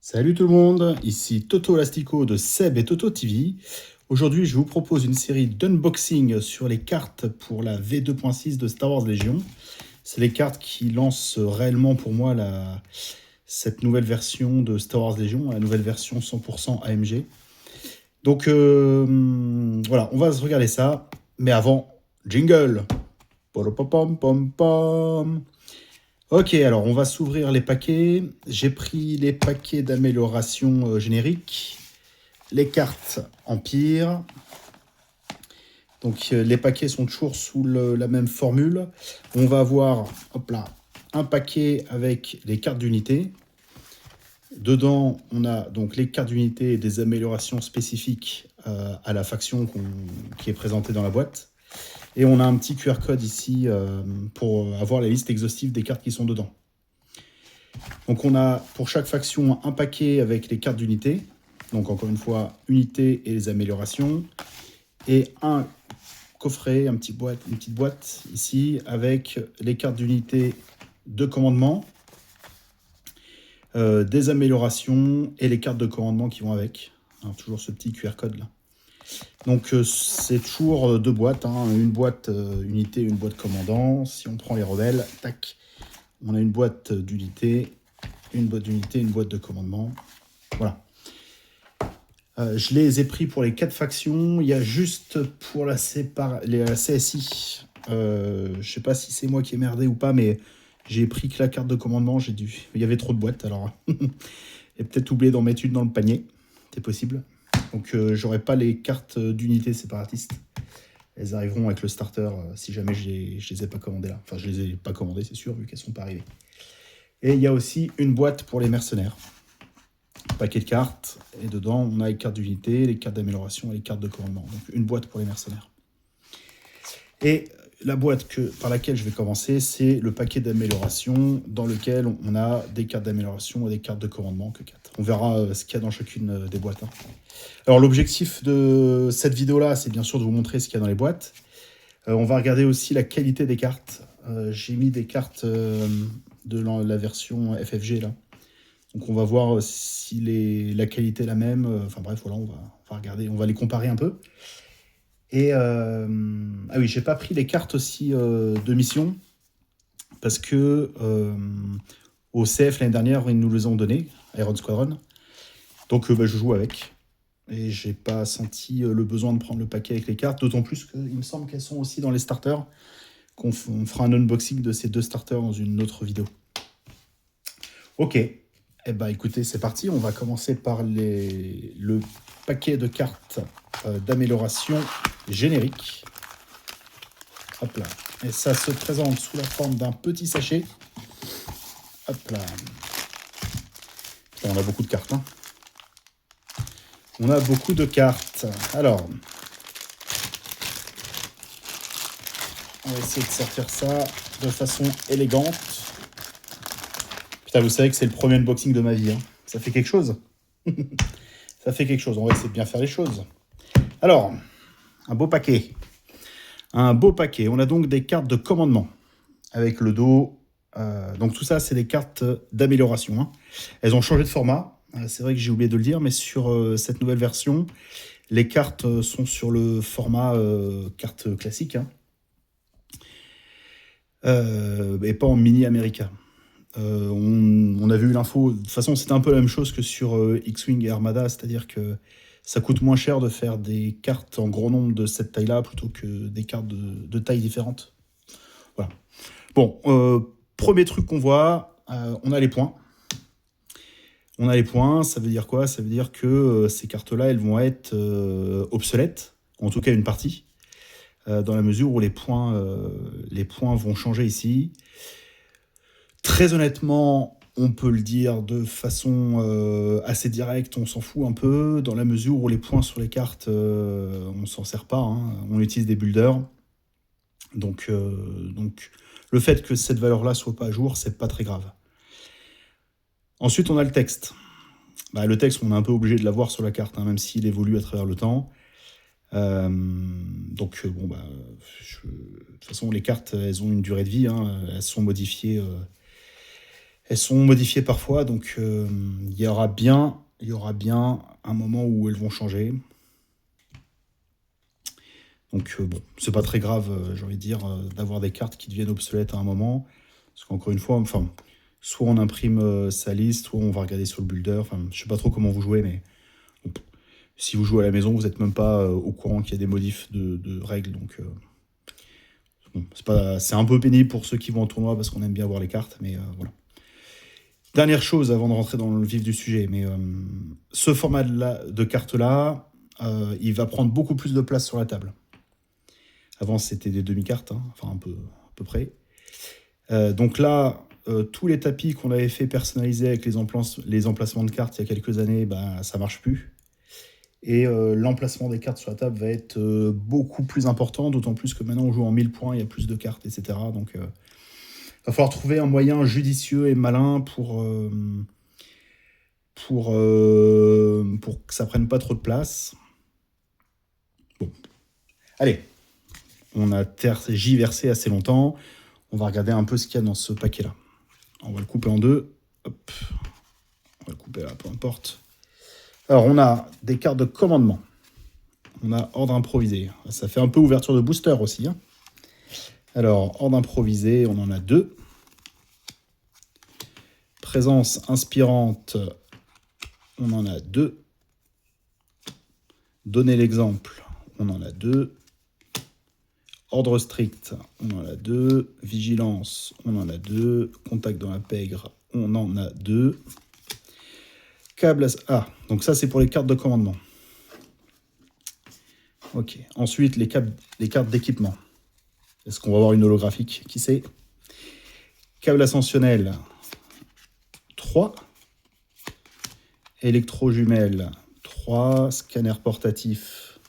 Salut tout le monde, ici Toto Lastico de Seb et Toto TV. Aujourd'hui, je vous propose une série d'unboxing sur les cartes pour la V2.6 de Star Wars Légion. C'est les cartes qui lancent réellement pour moi cette nouvelle version de Star Wars Légion, la nouvelle version 100% AMG. Donc voilà, on va se regarder ça. Mais avant, jingle. Pom-pom-pom-pom. Ok, alors on va s'ouvrir les paquets. J'ai pris les paquets d'amélioration générique, les cartes Empire. Donc les paquets sont toujours sous la même formule. On va avoir hop là, un paquet avec les cartes d'unité. Dedans, on a donc les cartes d'unité et des améliorations spécifiques à la faction qui est présentée dans la boîte. Et on a un petit QR code ici pour avoir la liste exhaustive des cartes qui sont dedans. Donc on a pour chaque faction un paquet avec les cartes d'unité. Donc encore une fois, unité et les améliorations. Et un coffret, une petite boîte ici avec les cartes d'unité de commandement, des améliorations et les cartes de commandement qui vont avec. Alors, toujours ce petit QR code là. Donc c'est toujours deux boîtes, hein, une boîte unité, une boîte commandant. Si on prend les rebelles, tac, on a une boîte d'unité, une boîte d'unité, une boîte de commandement. Voilà. Je les ai pris pour les 4 factions. Il y a juste pour la CSI. Je sais pas si c'est moi qui ai merdé ou pas, mais j'ai pris que la carte de commandement. Il y avait trop de boîtes, alors j'ai peut-être oublié d'en mettre une dans le panier. C'est possible. Donc j'aurai pas les cartes d'unité séparatistes. Elles arriveront avec le starter si jamais je les ai pas commandées là. Enfin, je les ai pas commandées, c'est sûr, vu qu'elles sont pas arrivées. Et il y a aussi une boîte pour les mercenaires. Paquet de cartes, et dedans on a les cartes d'unité, les cartes d'amélioration et les cartes de commandement. Donc une boîte pour les mercenaires. Et la boîte par laquelle je vais commencer, c'est le paquet d'amélioration dans lequel on a des cartes d'amélioration et des cartes de commandement que 4. On verra ce qu'il y a dans chacune des boîtes. Alors l'objectif de cette vidéo-là, c'est bien sûr de vous montrer ce qu'il y a dans les boîtes. On va regarder aussi la qualité des cartes. J'ai mis des cartes de la version FFG là. Donc on va voir si la qualité est la même. Enfin bref, voilà, on va regarder, on va les comparer un peu. Et ah oui, j'ai pas pris les cartes aussi de mission parce que au CF l'année dernière, ils nous les ont donné, Iron Squadron. Donc je joue avec. Et j'ai pas senti le besoin de prendre le paquet avec les cartes, d'autant plus qu'il me semble qu'elles sont aussi dans les starters. On fera un unboxing de ces 2 starters dans une autre vidéo. Ok. Eh ben, écoutez, c'est parti. On va commencer par le paquet de cartes d'amélioration générique. Hop là. Et ça se présente sous la forme d'un petit sachet. Hop là. On a beaucoup de cartes. Hein. On a beaucoup de cartes. Alors, on va essayer de sortir ça de façon élégante. Putain, vous savez que c'est le premier unboxing de ma vie. Hein. Ça fait quelque chose. Ça fait quelque chose. On va essayer de bien faire les choses. Alors, un beau paquet. Un beau paquet. On a donc des cartes de commandement avec le dos. Donc tout ça, c'est des cartes d'amélioration. Hein. Elles ont changé de format. C'est vrai que j'ai oublié de le dire, mais sur cette nouvelle version, les cartes sont sur le format carte classique. Hein. Et pas en mini America. On avait eu l'info. De toute façon, c'était un peu la même chose que sur X-Wing et Armada, c'est-à-dire que ça coûte moins cher de faire des cartes en gros nombre de cette taille-là plutôt que des cartes de tailles différentes. Voilà. Bon, premier truc qu'on voit, on a les points. On a les points, ça veut dire quoi? Ça veut dire que ces cartes-là, elles vont être obsolètes, en tout cas une partie, dans la mesure où les points vont changer ici. Très honnêtement, on peut le dire de façon assez directe, on s'en fout un peu, dans la mesure où les points sur les cartes, on s'en sert pas, hein, on utilise des builders. Donc, le fait que cette valeur-là soit pas à jour, c'est pas très grave. Ensuite, on a le texte. Bah, le texte, on est un peu obligé de l'avoir sur la carte, hein, même s'il évolue à travers le temps. De toute façon, les cartes, elles ont une durée de vie, hein, elles sont modifiées Elles sont modifiées parfois, donc il y aura bien un moment où elles vont changer. Donc bon, c'est pas très grave, j'ai envie de dire, d'avoir des cartes qui deviennent obsolètes à un moment. Parce qu'encore une fois, enfin, soit on imprime sa liste, soit on va regarder sur le builder. Enfin, je sais pas trop comment vous jouez, mais bon, si vous jouez à la maison, vous n'êtes même pas au courant qu'il y a des modifs de règles. Donc bon, c'est un peu pénible pour ceux qui vont en tournoi parce qu'on aime bien voir les cartes, mais voilà. Dernière chose avant de rentrer dans le vif du sujet, mais ce format de carte-là, il va prendre beaucoup plus de place sur la table. Avant, c'était des demi-cartes, hein, enfin à peu près. Donc là, tous les tapis qu'on avait fait personnaliser avec les emplacements de cartes il y a quelques années, ça marche plus. Et l'emplacement des cartes sur la table va être beaucoup plus important, d'autant plus que maintenant on joue en 1000 points, il y a plus de cartes, etc. Donc il va falloir trouver un moyen judicieux et malin pour que ça prenne pas trop de place. Bon. Allez, on a tergiversé assez longtemps. On va regarder un peu ce qu'il y a dans ce paquet-là. On va le couper en deux. Hop. On va le couper là, peu importe. Alors, on a des cartes de commandement. On a ordre improvisé. Ça fait un peu ouverture de booster aussi. Hein. Alors, ordre improvisé, on en a 2. Présence inspirante, on en a 2. Donner l'exemple, on en a 2. Ordre strict, on en a 2. Vigilance, on en a 2. Contact dans la pègre, on en a 2. Câble à... Ah, donc ça c'est pour les cartes de commandement. Ok. Ensuite, les cartes d'équipement. Est-ce qu'on va avoir une holographique? Qui sait? Câble ascensionnel, 3. Électro-jumelle, 3. Scanner portatif,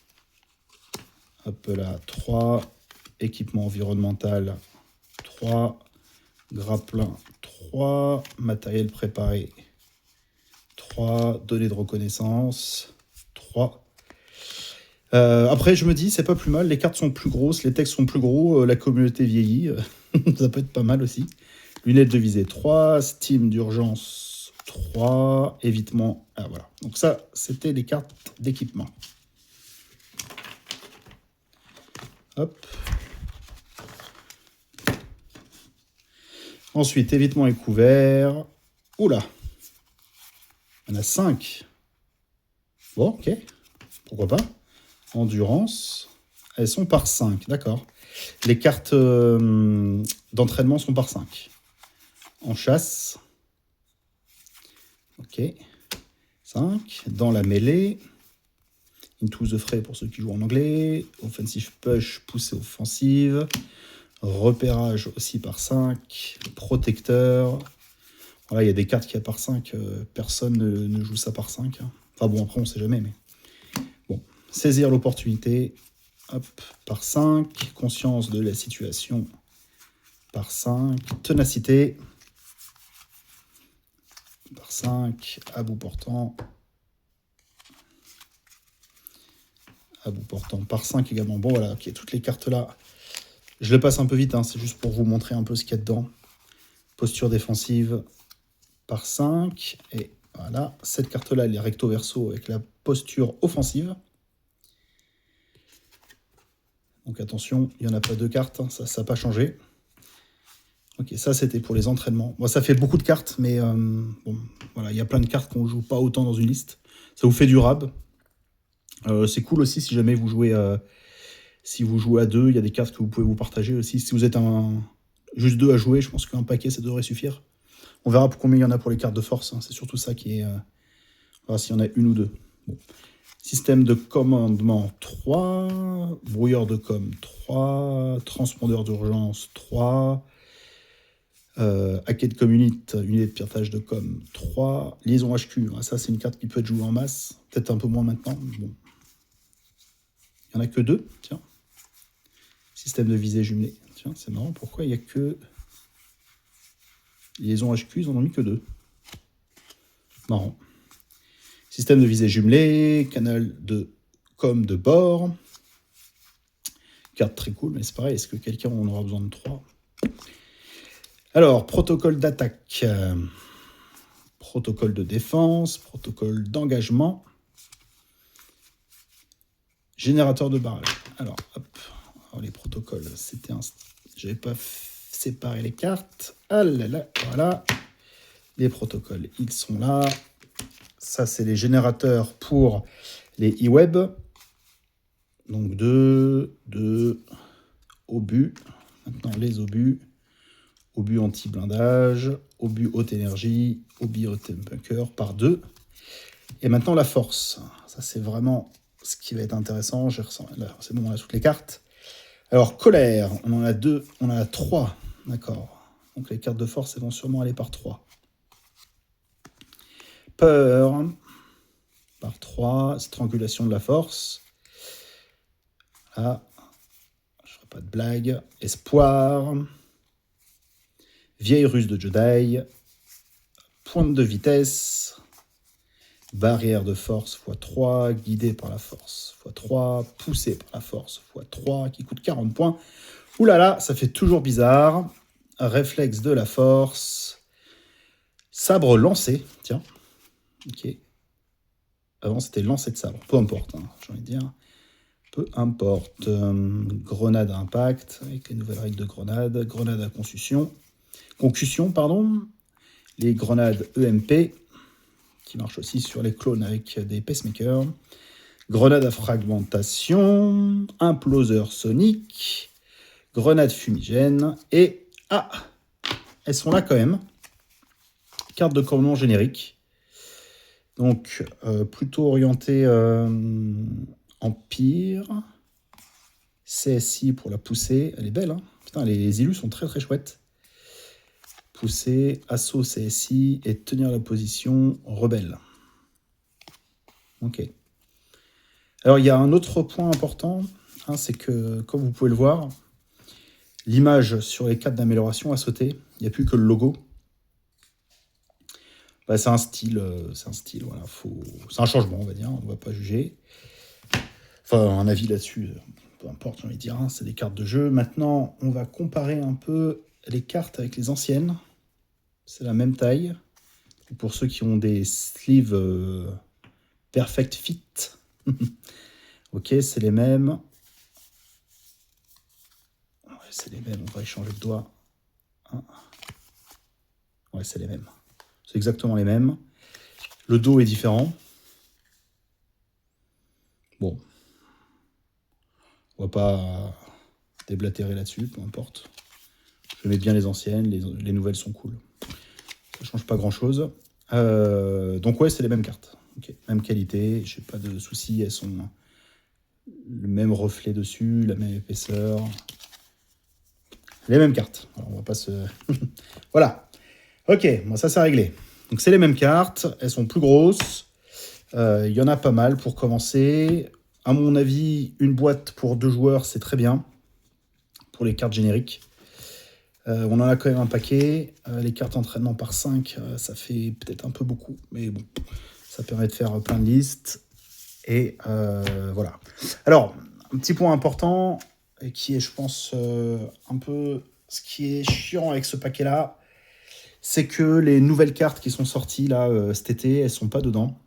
hop là, 3. Équipement environnemental, 3. Grappin, 3. Matériel préparé, 3. Données de reconnaissance, 3. Après, je me dis, c'est pas plus mal. Les cartes sont plus grosses, les textes sont plus gros, la communauté vieillit. Ça peut être pas mal aussi. Lunettes de visée, 3. Steam d'urgence, 3. Évitement. Ah, voilà. Donc ça, c'était les cartes d'équipement. Hop. Ensuite, évitement et couvert. Oula. On a 5. Bon, ok. Pourquoi pas. Endurance. Elles sont par 5, d'accord. Les cartes d'entraînement sont par 5. En chasse. Ok. 5. Dans la mêlée. Into the fray pour ceux qui jouent en anglais. Offensive push, poussée offensive. Repérage aussi par 5. Protecteur. Voilà, il y a des cartes qui a par 5. Personne ne joue ça par 5. Hein. Enfin bon, après on sait jamais, mais... Bon. Saisir l'opportunité. Hop, par 5. Conscience de la situation. Par 5. Ténacité. Par 5. À bout portant. À bout portant. Par 5 également. Bon, voilà, ok, toutes les cartes là. Je les passe un peu vite, hein, c'est juste pour vous montrer un peu ce qu'il y a dedans. Posture défensive par 5. Et voilà, cette carte-là, elle est recto verso avec la posture offensive. Donc attention, il n'y en a pas 2 cartes, hein, ça n'a pas changé. Ok, ça c'était pour les entraînements. Bon, ça fait beaucoup de cartes, mais bon, voilà, il y a plein de cartes qu'on ne joue pas autant dans une liste. Ça vous fait du rab. C'est cool aussi si jamais vous jouez... Si vous jouez à 2, il y a des cartes que vous pouvez vous partager aussi. Si vous êtes juste 2 à jouer, je pense qu'un paquet, ça devrait suffire. On verra pour combien il y en a pour les cartes de force. Hein. C'est surtout ça qui est... On verra s'il y en a 1 ou 2. Bon. Système de commandement 3. Brouilleur de com 3. Transpondeur d'urgence 3. Hackett comme unité de piratage de com 3. Liaison HQ. Ça, c'est une carte qui peut être jouée en masse. Peut-être un peu moins maintenant. Bon. Il n'y en a que 2. Tiens. Système de visée jumelée. Tiens, c'est marrant. Pourquoi il n'y a que... Liaison HQ, ils en ont mis que 2. Marrant. Système de visée jumelée. Canal de com de bord. Carte très cool, mais c'est pareil. Est-ce que quelqu'un en aura besoin de 3? Alors, protocole d'attaque, protocole de défense, protocole d'engagement, générateur de barrage. Alors, hop, alors, les protocoles, c'était un... Je n'avais pas séparé les cartes. Ah là là, voilà. Les protocoles, ils sont là. Ça, c'est les générateurs pour les e-web. Donc, deux obus. Maintenant, les obus. Obus anti-blindage, obus haute énergie, obus haute bunker par 2. Et maintenant, la force. Ça, c'est vraiment ce qui va être intéressant. C'est bon, on a toutes les cartes. Alors, colère, on en a 2, on en a 3. D'accord. Donc, les cartes de force, elles vont sûrement aller par 3. Peur, par 3. Strangulation de la force. Là, je ne ferai pas de blague. Espoir. Vieille ruse de Jedi. Pointe de vitesse. Barrière de force x3. Guidé par la force x3. Poussé par la force x3. Qui coûte 40 points. Ouh là là, ça fait toujours bizarre. Réflexe de la force. Sabre lancé. Tiens. Ok. Avant, c'était lancé de sabre. Peu importe, hein, j'ai envie de dire. Peu importe. Grenade à impact, avec les nouvelles règles de grenade. Grenade à concussion, pardon. Les grenades EMP, qui marchent aussi sur les clones avec des pacemakers. Grenade à fragmentation. Imploseur sonique. Grenade fumigène. Et... ah, elles sont là quand même. Carte de commandement générique. Donc, plutôt orienté Empire. CSI pour la poussée. Elle est belle, hein. Putain, les élus sont très très chouettes. Pousser, assaut CSI et tenir la position rebelle. Ok. Alors, il y a un autre point important, hein, c'est que, comme vous pouvez le voir, l'image sur les cartes d'amélioration a sauté. Il n'y a plus que le logo. Bah, c'est un style, voilà. C'est un changement, on va dire, on ne va pas juger. Enfin, un avis là-dessus, peu importe, j'ai envie de dire, hein, c'est des cartes de jeu. Maintenant, on va comparer un peu les cartes avec les anciennes. C'est la même taille. Et pour ceux qui ont des sleeves Perfect Fit, ok, c'est les mêmes. Ouais, c'est les mêmes, on va échanger de doigts. Ouais, c'est les mêmes. C'est exactement les mêmes. Le dos est différent. Bon. On va pas déblatérer là-dessus, peu importe. Je mets bien les anciennes, les nouvelles sont cool. Ça change pas grand-chose. Donc ouais, c'est les mêmes cartes. Okay. Même qualité, j'ai pas de soucis, elles sont le même reflet dessus, la même épaisseur. Les mêmes cartes. Alors, on va pas se... voilà. Ok, bon, ça c'est réglé. Donc c'est les mêmes cartes, elles sont plus grosses. Il y en a pas mal pour commencer. À mon avis, une boîte pour 2 joueurs, c'est très bien. Pour les cartes génériques. On en a quand même un paquet. Les cartes entraînement par 5, ça fait peut-être un peu beaucoup. Mais bon, ça permet de faire plein de listes. Et voilà. Alors, un petit point important, et qui est, je pense, un peu ce qui est chiant avec ce paquet-là, c'est que les nouvelles cartes qui sont sorties là cet été, elles sont pas dedans.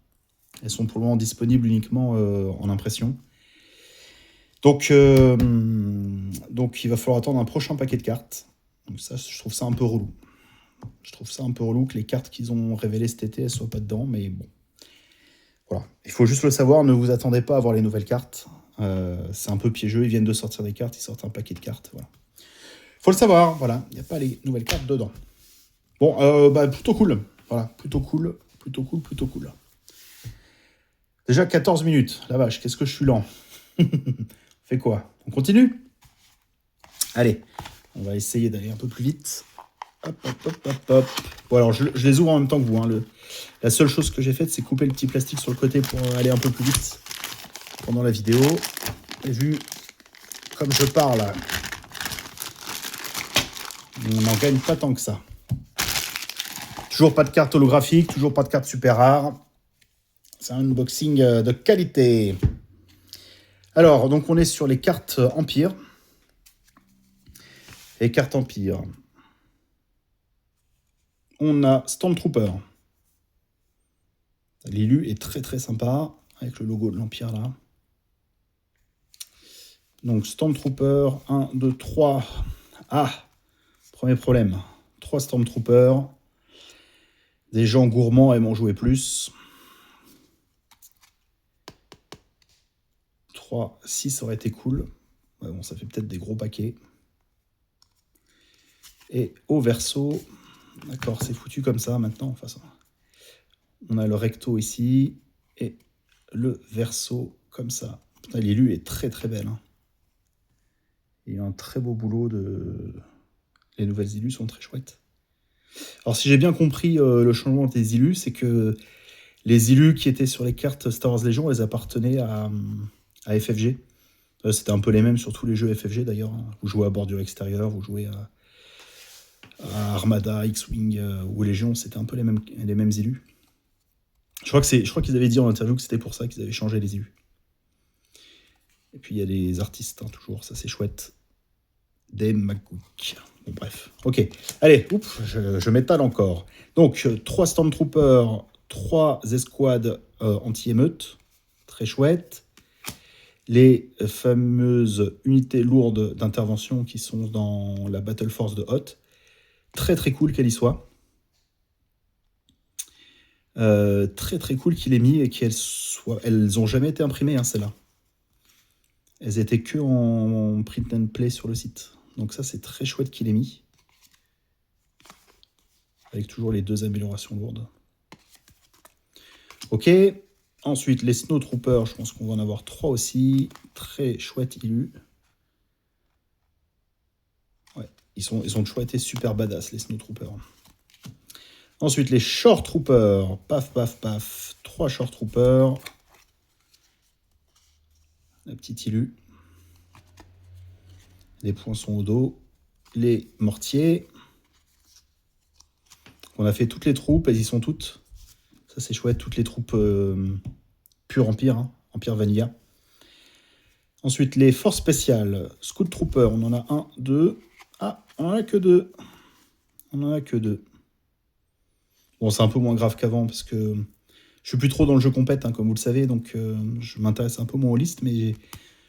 Elles sont pour le moment disponibles uniquement en impression. Donc, il va falloir attendre un prochain paquet de cartes. Donc ça, je trouve ça un peu relou. Je trouve ça un peu relou que les cartes qu'ils ont révélées cet été, elles soient pas dedans, mais bon. Voilà. Il faut juste le savoir, ne vous attendez pas à avoir les nouvelles cartes. C'est un peu piégeux, ils viennent de sortir des cartes, ils sortent un paquet de cartes. Voilà. Faut le savoir, voilà. Il n'y a pas les nouvelles cartes dedans. Bon, plutôt cool. Voilà, plutôt cool. Déjà 14 minutes. La vache, qu'est-ce que je suis lent. On fait quoi? On continue? Allez, on va essayer d'aller un peu plus vite. Hop. Bon, alors, je les ouvre en même temps que vous. Hein. La seule chose que j'ai faite, c'est couper le petit plastique sur le côté pour aller un peu plus vite pendant la vidéo. Et vu comme je parle, on n'en gagne pas tant que ça. Toujours pas de carte holographique, toujours pas de carte super rare. C'est un unboxing de qualité. Alors, donc on est sur les cartes Empire. Les cartes Empire. On a Stormtrooper. L'élu est très très sympa, avec le logo de l'Empire là. Donc Stormtrooper, 1, 2, 3. Ah, premier problème. 3 Stormtroopers. Des gens gourmands aiment en jouer plus. 3, 6 aurait été cool. Ouais, bon, ça fait peut-être des gros paquets. Et au verso, d'accord, c'est foutu comme ça maintenant. Enfin, ça. On a le recto ici et le verso comme ça. Putain, l'élu est très très belle. Hein. Il y a un très beau boulot de... Les nouvelles illus sont très chouettes. Alors si j'ai bien compris le changement des illus, c'est que les illus qui étaient sur les cartes Star Wars Legion, elles appartenaient à FFG. C'était un peu les mêmes sur tous les jeux FFG d'ailleurs. Hein. Vous jouez à Bordure Extérieure, vous jouez à Armada, X-Wing ou Légion, c'était un peu les mêmes illus. Je crois qu'ils avaient dit en interview que c'était pour ça qu'ils avaient changé les illus. Et puis il y a les artistes, hein, toujours, ça c'est chouette. Des McGook. Bon, bref. Ok. Allez, je m'étale encore. Donc, 3 Stormtroopers, 3 escouades anti-émeute. Très chouette. Les fameuses unités lourdes d'intervention qui sont dans la Battle Force de Hoth. Très très cool qu'elle y soit. Très très cool qu'il ait mis et qu'elles soient... Elles ont jamais été imprimées, hein, celles-là. Elles étaient que en print and play sur le site. Donc ça, c'est très chouette qu'il ait mis. Avec toujours les 2 améliorations lourdes. Ok. Ensuite, les Snowtroopers, je pense qu'on va en avoir 3 aussi. Très chouette illu. Ouais, ils ont toujours été super badass, les Snowtroopers. Ensuite, les Short Troopers. Paf, paf, paf. 3 Short Troopers. La petite illu. Les poinçons au dos. Les mortiers. On a fait toutes les troupes, elles y sont toutes. Ça, c'est chouette, toutes les troupes pure Empire, hein, Empire Vanilla. Ensuite, les forces spéciales. Scout Trooper, on en a 1, 2. Ah, on en a que 2. On en a que 2. Bon, c'est un peu moins grave qu'avant, parce que je suis plus trop dans le jeu compète, hein, comme vous le savez, donc je m'intéresse un peu moins aux listes, mais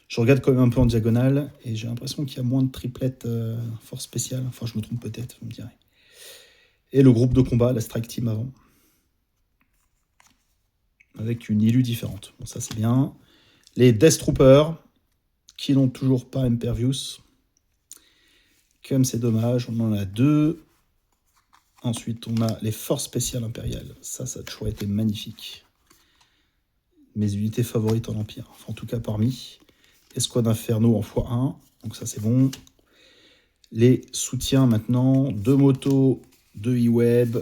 je regarde quand même un peu en diagonale, et j'ai l'impression qu'il y a moins de triplettes force spéciale. Enfin, je me trompe peut-être, vous me direz. Et le groupe de combat, la Strike Team avant. Avec une illu différente. Bon, ça c'est bien. Les Death Troopers, qui n'ont toujours pas Impervious. Comme c'est dommage, on en a 2. Ensuite, on a les Forces Spéciales Impériales. Ça a toujours été magnifique. Mes unités favorites en Empire. Enfin, en tout cas parmi. Escouade Inferno en x1. Donc ça c'est bon. Les soutiens maintenant. 2 motos, 2 E-Web,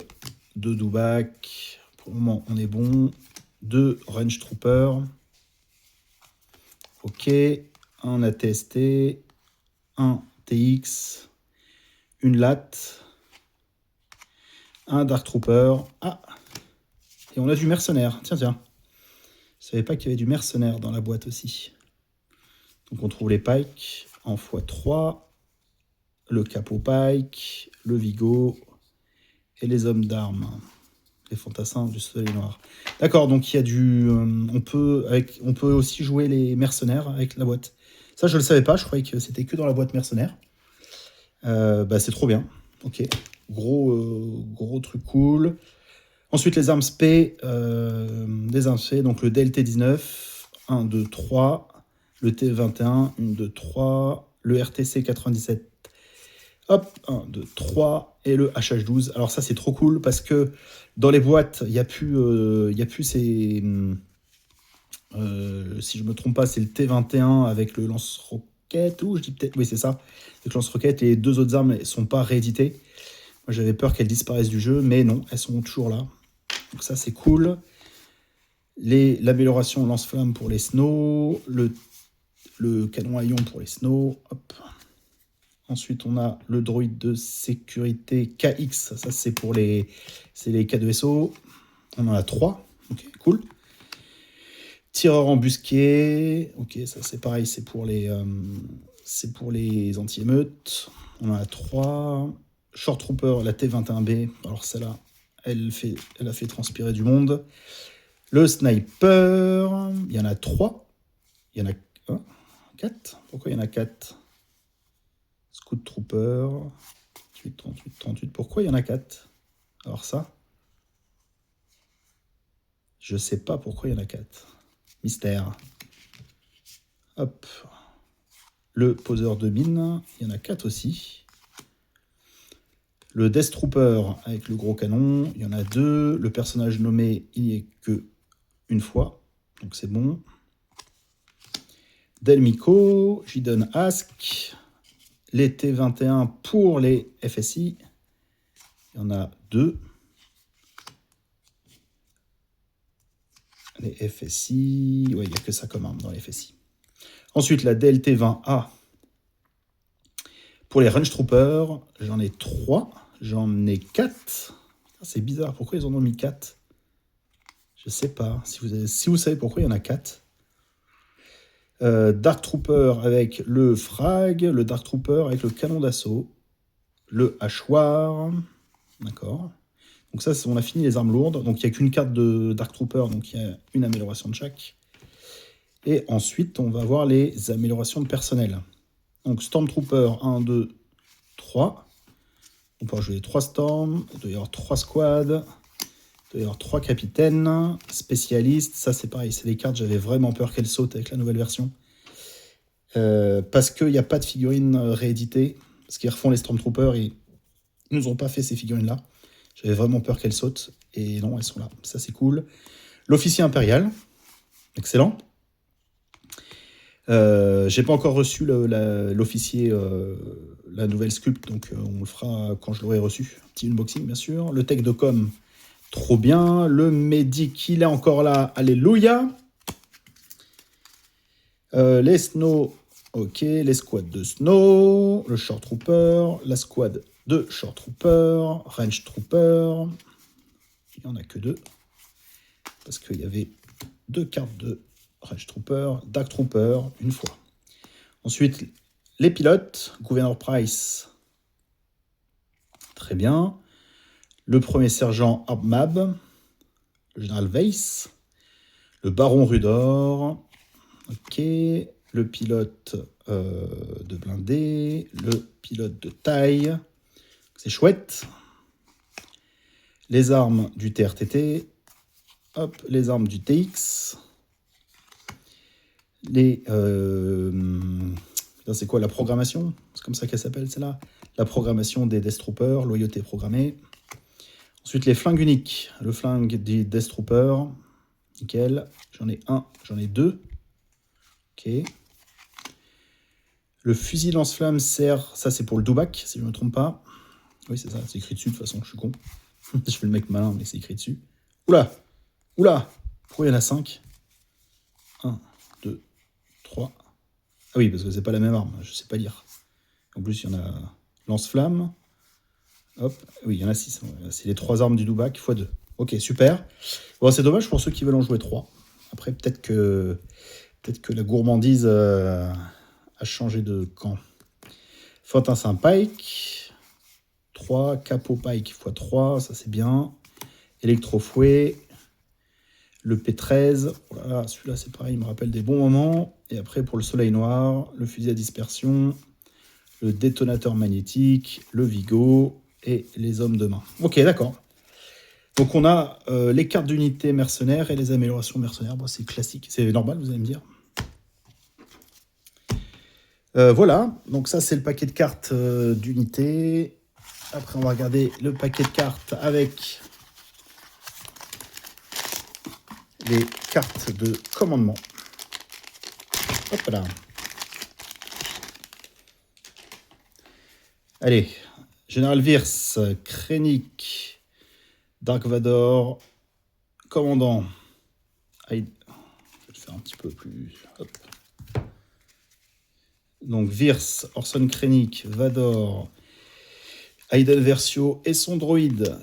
2 Dubak. Pour le moment, on est bon. 2 Range Troopers. Ok. Un ATST. Un TX. Une LAT. Un Dark Trooper. Ah. Et on a du mercenaire. Tiens, tiens. Je savais pas qu'il y avait du mercenaire dans la boîte aussi. Donc on trouve les Pikes en x3. Le capot Pike. Le Vigo. Et les hommes d'armes. Les fantassins du soleil noir. D'accord, donc il y a du... on peut aussi jouer les mercenaires avec la boîte. Ça, je ne le savais pas. Je croyais que c'était que dans la boîte mercenaire. C'est trop bien. Ok. Gros truc cool. Ensuite, les armes spé. Donc le DLT-19. 1, 2, 3. Le T-21. 1, 2, 3. Le RTC-97. Hop, 1, 2, 3. Et le HH-12. Alors ça, c'est trop cool parce que dans les boîtes, il n'y a plus ces... si je ne me trompe pas, c'est le T-21 avec le lance-roquette. Ou je dis peut-être... Oui, c'est ça. Avec le lance-roquette. Les 2 autres armes ne sont pas rééditées. Moi, j'avais peur qu'elles disparaissent du jeu, mais non, elles sont toujours là. Donc ça, c'est cool. L'amélioration lance-flamme pour les snow. Le canon haillon pour les snow. Hop. Ensuite, on a le droïde de sécurité KX. Ça, c'est pour les K2SO. On en a 3. Ok, cool. Tireur embusqué. Ok, ça, c'est pareil. C'est pour les anti-émeutes. On en a 3. Short Trooper, la T-21B. Alors celle-là, elle a fait transpirer du monde. Le Sniper, il y en a 3. Il y en a 4. Pourquoi il y en a 4? Scout Trooper, 38, 38, 38. Pourquoi il y en a 4? Alors ça, je sais pas pourquoi il y en a 4. Mystère. Hop. Le poseur de mine, il y en a 4 aussi. Le Death Trooper avec le gros canon, il y en a 2. Le personnage nommé, il n'y est que une fois, donc c'est bon. Delmico, j'y donne Ask. Les T21 pour les FSI, il y en a 2. Les FSI, ouais, il n'y a que ça comme arme dans les FSI. Ensuite, la DLT-20A pour les Range Troopers, j'en ai 3. J'en ai 4. C'est bizarre, pourquoi ils en ont mis 4? Je sais pas. Si vous savez pourquoi il y en a 4. Dark Trooper avec le frag, le Dark Trooper avec le canon d'assaut, le hachoir. D'accord. Donc ça, on a fini les armes lourdes. Donc il n'y a qu'une carte de Dark Trooper, donc il y a une amélioration de chaque. Et ensuite, on va voir les améliorations de personnel. Donc Stormtrooper, 1, 2, 3. On peut jouer 3 Storm, il doit y avoir 3 squads, il doit y avoir 3 capitaines, spécialistes. Ça, c'est pareil, c'est des cartes, j'avais vraiment peur qu'elles sautent avec la nouvelle version. Parce qu'il n'y a pas de figurines rééditées, parce qu'ils refont les Stormtroopers et ils nous ont pas fait ces figurines-là. J'avais vraiment peur qu'elles sautent, et non, elles sont là. Ça, c'est cool. L'officier impérial, excellent. J'ai pas encore reçu l'officier, la nouvelle sculpt, donc on le fera quand je l'aurai reçu. Petit unboxing, bien sûr. Le tech de com, trop bien. Le médic, il est encore là. Alléluia. Les snow, ok. Les squads de snow. Le short trooper. La squad de short trooper. Range trooper. Il n'y en a que 2. Parce qu'il y avait 2 cartes de Range Trooper, Dark Trooper, une fois. Ensuite, les pilotes, Gouverneur Price, très bien. Le premier sergent Arbmab, le général Weiss, le baron Rudor, ok. Le pilote de blindé, le pilote de taille, c'est chouette. Les armes du TRTT, hop, les armes du TX. C'est quoi la programmation? C'est comme ça qu'elle s'appelle, celle-là. La programmation des Death Troopers, loyauté programmée. Ensuite, les flingues uniques. Le flingue des Death Troopers. Nickel. J'en ai 1, j'en ai 2. Ok. Le fusil lance-flamme sert... Ça, c'est pour le Dewback, si je ne me trompe pas. Oui, c'est ça. C'est écrit dessus, de toute façon. Je suis con. Je fais le mec malin, mais c'est écrit dessus. Oula! Oula! Pourquoi il y en a 5? 1, 2, 3... Ah oui, parce que c'est pas la même arme, je sais pas lire. En plus, il y en a lance-flamme. Hop, oui, il y en a 6. C'est les 3 armes du Dewback x2. Ok, super. Bon, c'est dommage pour ceux qui veulent en jouer 3. Après, peut-être que la gourmandise a changé de camp. Fantassin Pike. 3. Capot Pike x3, ça c'est bien. Électrofouet. Le P13, voilà, celui-là c'est pareil, il me rappelle des bons moments. Et après pour le soleil noir, le fusil à dispersion, le détonateur magnétique, le Vigo et les hommes de main. Ok, d'accord. Donc on a les cartes d'unité mercenaires et les améliorations mercenaires. Bon, c'est classique, c'est normal, vous allez me dire. Voilà, donc ça c'est le paquet de cartes d'unité. Après on va regarder le paquet de cartes avec les cartes de commandement. Hop là. Allez, Général Wirth, Krennic, Dark Vador, Commandant. Je vais le faire un petit peu plus. Hop. Donc Wirth, Orson Krennic, Vador, Hayden Versio et son droïde,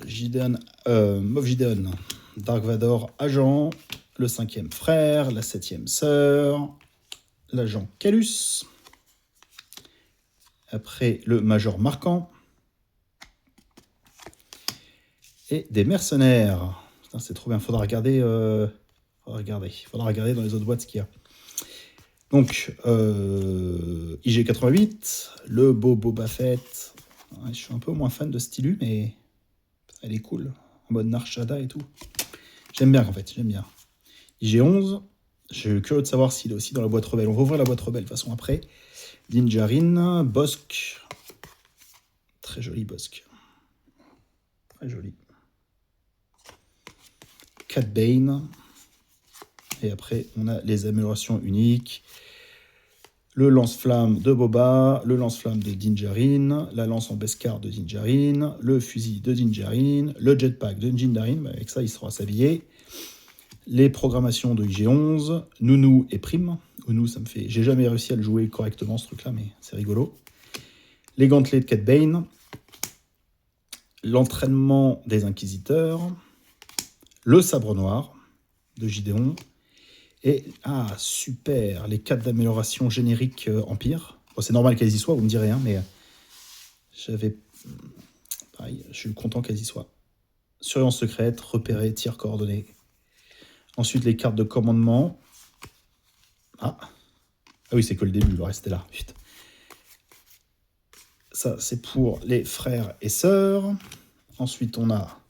Moff Gideon, Dark Vador, agent, le 5e frère, la 7e sœur, l'agent Calus, après le Major Marquant, Et des mercenaires. Putain, c'est trop bien. Faudra regarder dans les autres boîtes ce qu'il y a. Donc, IG88, le beau Boba Fett. Ouais, je suis un peu moins fan de Stylu, mais elle est cool. En mode Narshada et tout. J'aime bien, en fait. J'aime bien. IG11. Je suis curieux de savoir s'il est aussi dans la boîte rebelle. On va ouvrir la boîte rebelle de toute façon après. Din Djarin, Bossk. Très joli Bossk. Très joli. Cat Bane. Et après, on a les améliorations uniques. Le lance-flamme de Boba, le lance-flamme de Din Djarin, la lance en Beskar de Din Djarin, le fusil de Din Djarin, le jetpack de Din Djarin, avec ça il sera s'habiller. Les programmations de IG11, Nounou et Prime. Nounou, ça me fait... J'ai jamais réussi à le jouer correctement ce truc-là, mais c'est rigolo. Les gantelets de Cat Bane, l'entraînement des Inquisiteurs, le sabre noir de Gideon, et, super, les 4 d'amélioration générique Empire. Bon, c'est normal qu'elles y soient, vous me direz, hein, mais j'avais... Pareil, je suis content qu'elles y soient. Surveillance secrète, repérer, tir coordonné. Ensuite, les cartes de commandement. Ah oui, c'est que le début, le reste est là. Putain. Ça, c'est pour les frères et sœurs. Ensuite, on a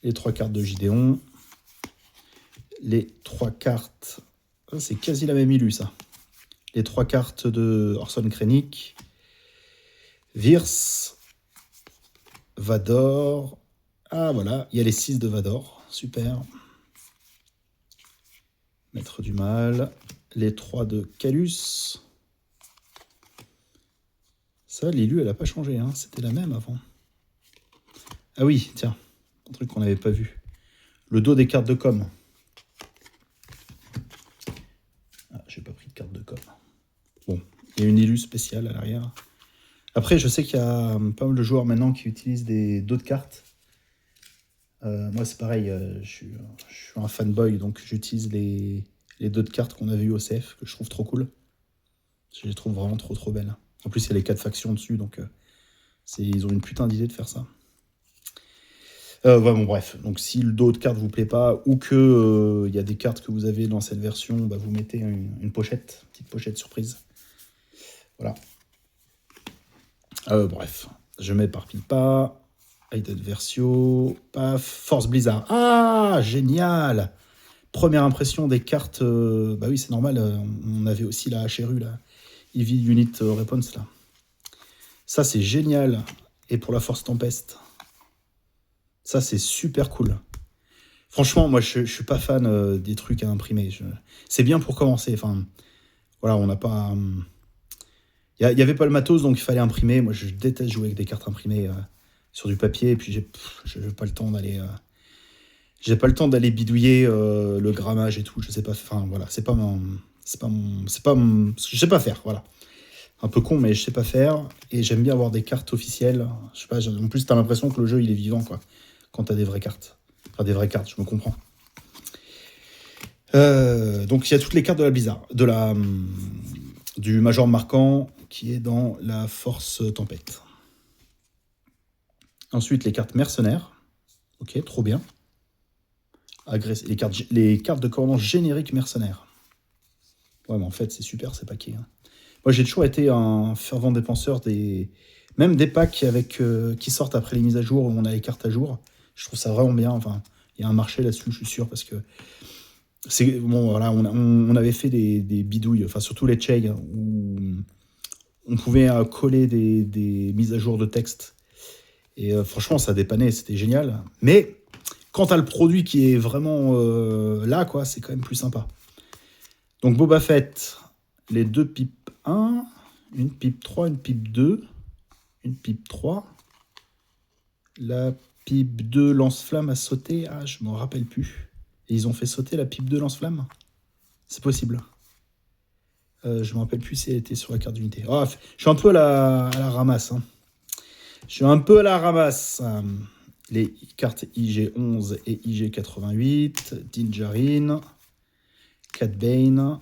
les 3 cartes de Gideon. Les 3 cartes... C'est quasi la même illu, ça. Les 3 cartes de Orson Krennic. Virs. Vador. Ah, voilà. Il y a les 6 de Vador. Super. Maître du mal. Les 3 de Calus. Ça, l'illu, elle n'a pas changé. Hein. C'était la même avant. Ah oui, tiens. Un truc qu'on n'avait pas vu. Le dos des cartes de com. J'ai pas pris de carte de com. Bon, il y a une illu spéciale à l'arrière. Après, je sais qu'il y a pas mal de joueurs maintenant qui utilisent d'autres cartes. Moi, c'est pareil. Je suis un fanboy, donc j'utilise les d'autres cartes qu'on avait eues au CF, que je trouve trop cool. Je les trouve vraiment trop belles. En plus, il y a les 4 factions dessus, donc ils ont une putain d'idée de faire ça. Bon, bref, donc si le dos de carte vous plaît pas, ou que y a des cartes que vous avez dans cette version, bah, vous mettez une pochette, petite pochette surprise. Voilà. Bref, je m'éparpille pas. Aided Versio, paf, Force Blizzard. Ah, génial! Première impression des cartes, bah oui, c'est normal, on avait aussi la HRU, la Heavy Unit Response, là. Ça, c'est génial. Et pour la Force Tempest. Ça, c'est super cool. Franchement, moi, je suis pas fan des trucs à imprimer. C'est bien pour commencer. Enfin, voilà, on n'a pas... Il n'y avait pas le matos, donc il fallait imprimer. Moi, je déteste jouer avec des cartes imprimées sur du papier. Et puis, j'ai pas le temps d'aller... j'ai pas le temps d'aller bidouiller le grammage et tout. Je sais pas... Enfin, voilà, c'est pas mon... Je sais pas faire, voilà. Un peu con, mais je sais pas faire. Et j'aime bien avoir des cartes officielles. Je sais pas, en plus, t'as l'impression que le jeu, il est vivant, quoi. Quand t'as des vraies cartes. Enfin, des vraies cartes, je me comprends. Donc, il y a toutes les cartes de la Blizzard. Du Major Marquant, qui est dans la Force Tempête. Ensuite, les cartes mercenaires. Ok, trop bien. Les cartes de commandant générique mercenaires. Ouais, mais en fait, c'est super, ces paquets. Hein. Moi, j'ai toujours été un fervent dépenseur même des packs qui sortent après les mises à jour, où on a les cartes à jour. Je trouve ça vraiment bien. Enfin, il y a un marché là-dessus, je suis sûr, parce que bon, voilà, on avait fait des bidouilles, enfin surtout les Chey, où on pouvait coller des mises à jour de texte. Et franchement, ça dépannait, c'était génial. Mais quand t'as le produit qui est vraiment là, quoi, c'est quand même plus sympa. Donc Boba Fett, les 2 pipes 1, une pipe 3, une pipe 2, une pipe 3. La pipe 2 lance-flamme a sauté. Ah, je m'en rappelle plus. Et ils ont fait sauter la pipe 2 lance-flamme. C'est possible. Je me rappelle plus si elle était sur la carte d'unité. Oh, je suis un peu à la ramasse. Hein. Je suis un peu à la ramasse. Les cartes IG11 et IG88, Din Djarin, Cat Bane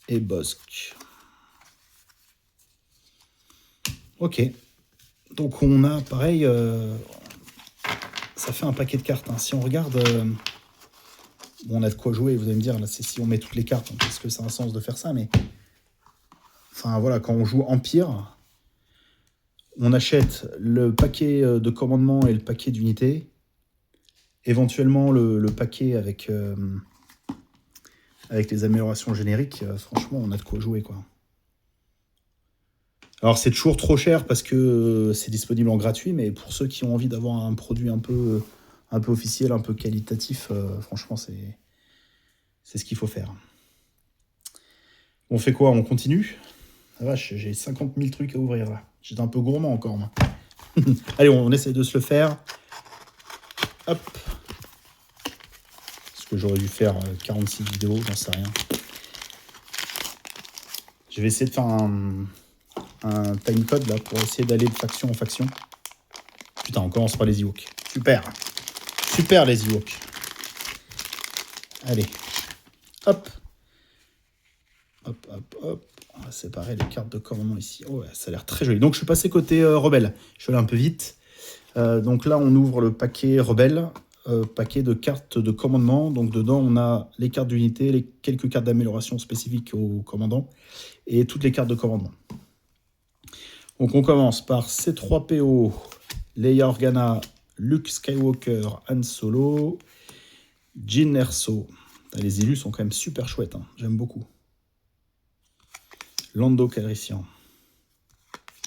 et Bossk. Ok. Donc on a pareil... ça fait un paquet de cartes. Hein. Si on regarde, bon, on a de quoi jouer, vous allez me dire, là, c'est si on met toutes les cartes, est-ce que ça a un sens de faire ça, mais enfin voilà, quand on joue Empire, on achète le paquet de commandement et le paquet d'unités, éventuellement le paquet avec les améliorations génériques, franchement, on a de quoi jouer, quoi. Alors, c'est toujours trop cher parce que c'est disponible en gratuit, mais pour ceux qui ont envie d'avoir un produit un peu officiel, un peu qualitatif, franchement, c'est ce qu'il faut faire. On fait quoi? On continue? La vache, j'ai 50 000 trucs à ouvrir, là. J'étais un peu gourmand encore, moi. Allez, on essaie de se le faire. Hop. Parce que j'aurais dû faire 46 vidéos, j'en sais rien. Je vais essayer de faire un timecode là pour essayer d'aller de faction en faction. Putain, on commence par les Ewoks. Super. Super les Ewoks. Allez. Hop. Hop, hop, hop. On va séparer les cartes de commandement ici. Oh, ouais, ça a l'air très joli. Donc je suis passé côté rebelle. Je suis allé un peu vite. Donc là, on ouvre le paquet rebelle. Paquet de cartes de commandement. Donc dedans, on a les cartes d'unité, quelques cartes d'amélioration spécifiques au commandant et toutes les cartes de commandement. Donc on commence par C3PO, Leia Organa, Luke Skywalker, Han Solo, Jyn Erso. Les élus sont quand même super chouettes, hein. J'aime beaucoup. Lando Calrissian.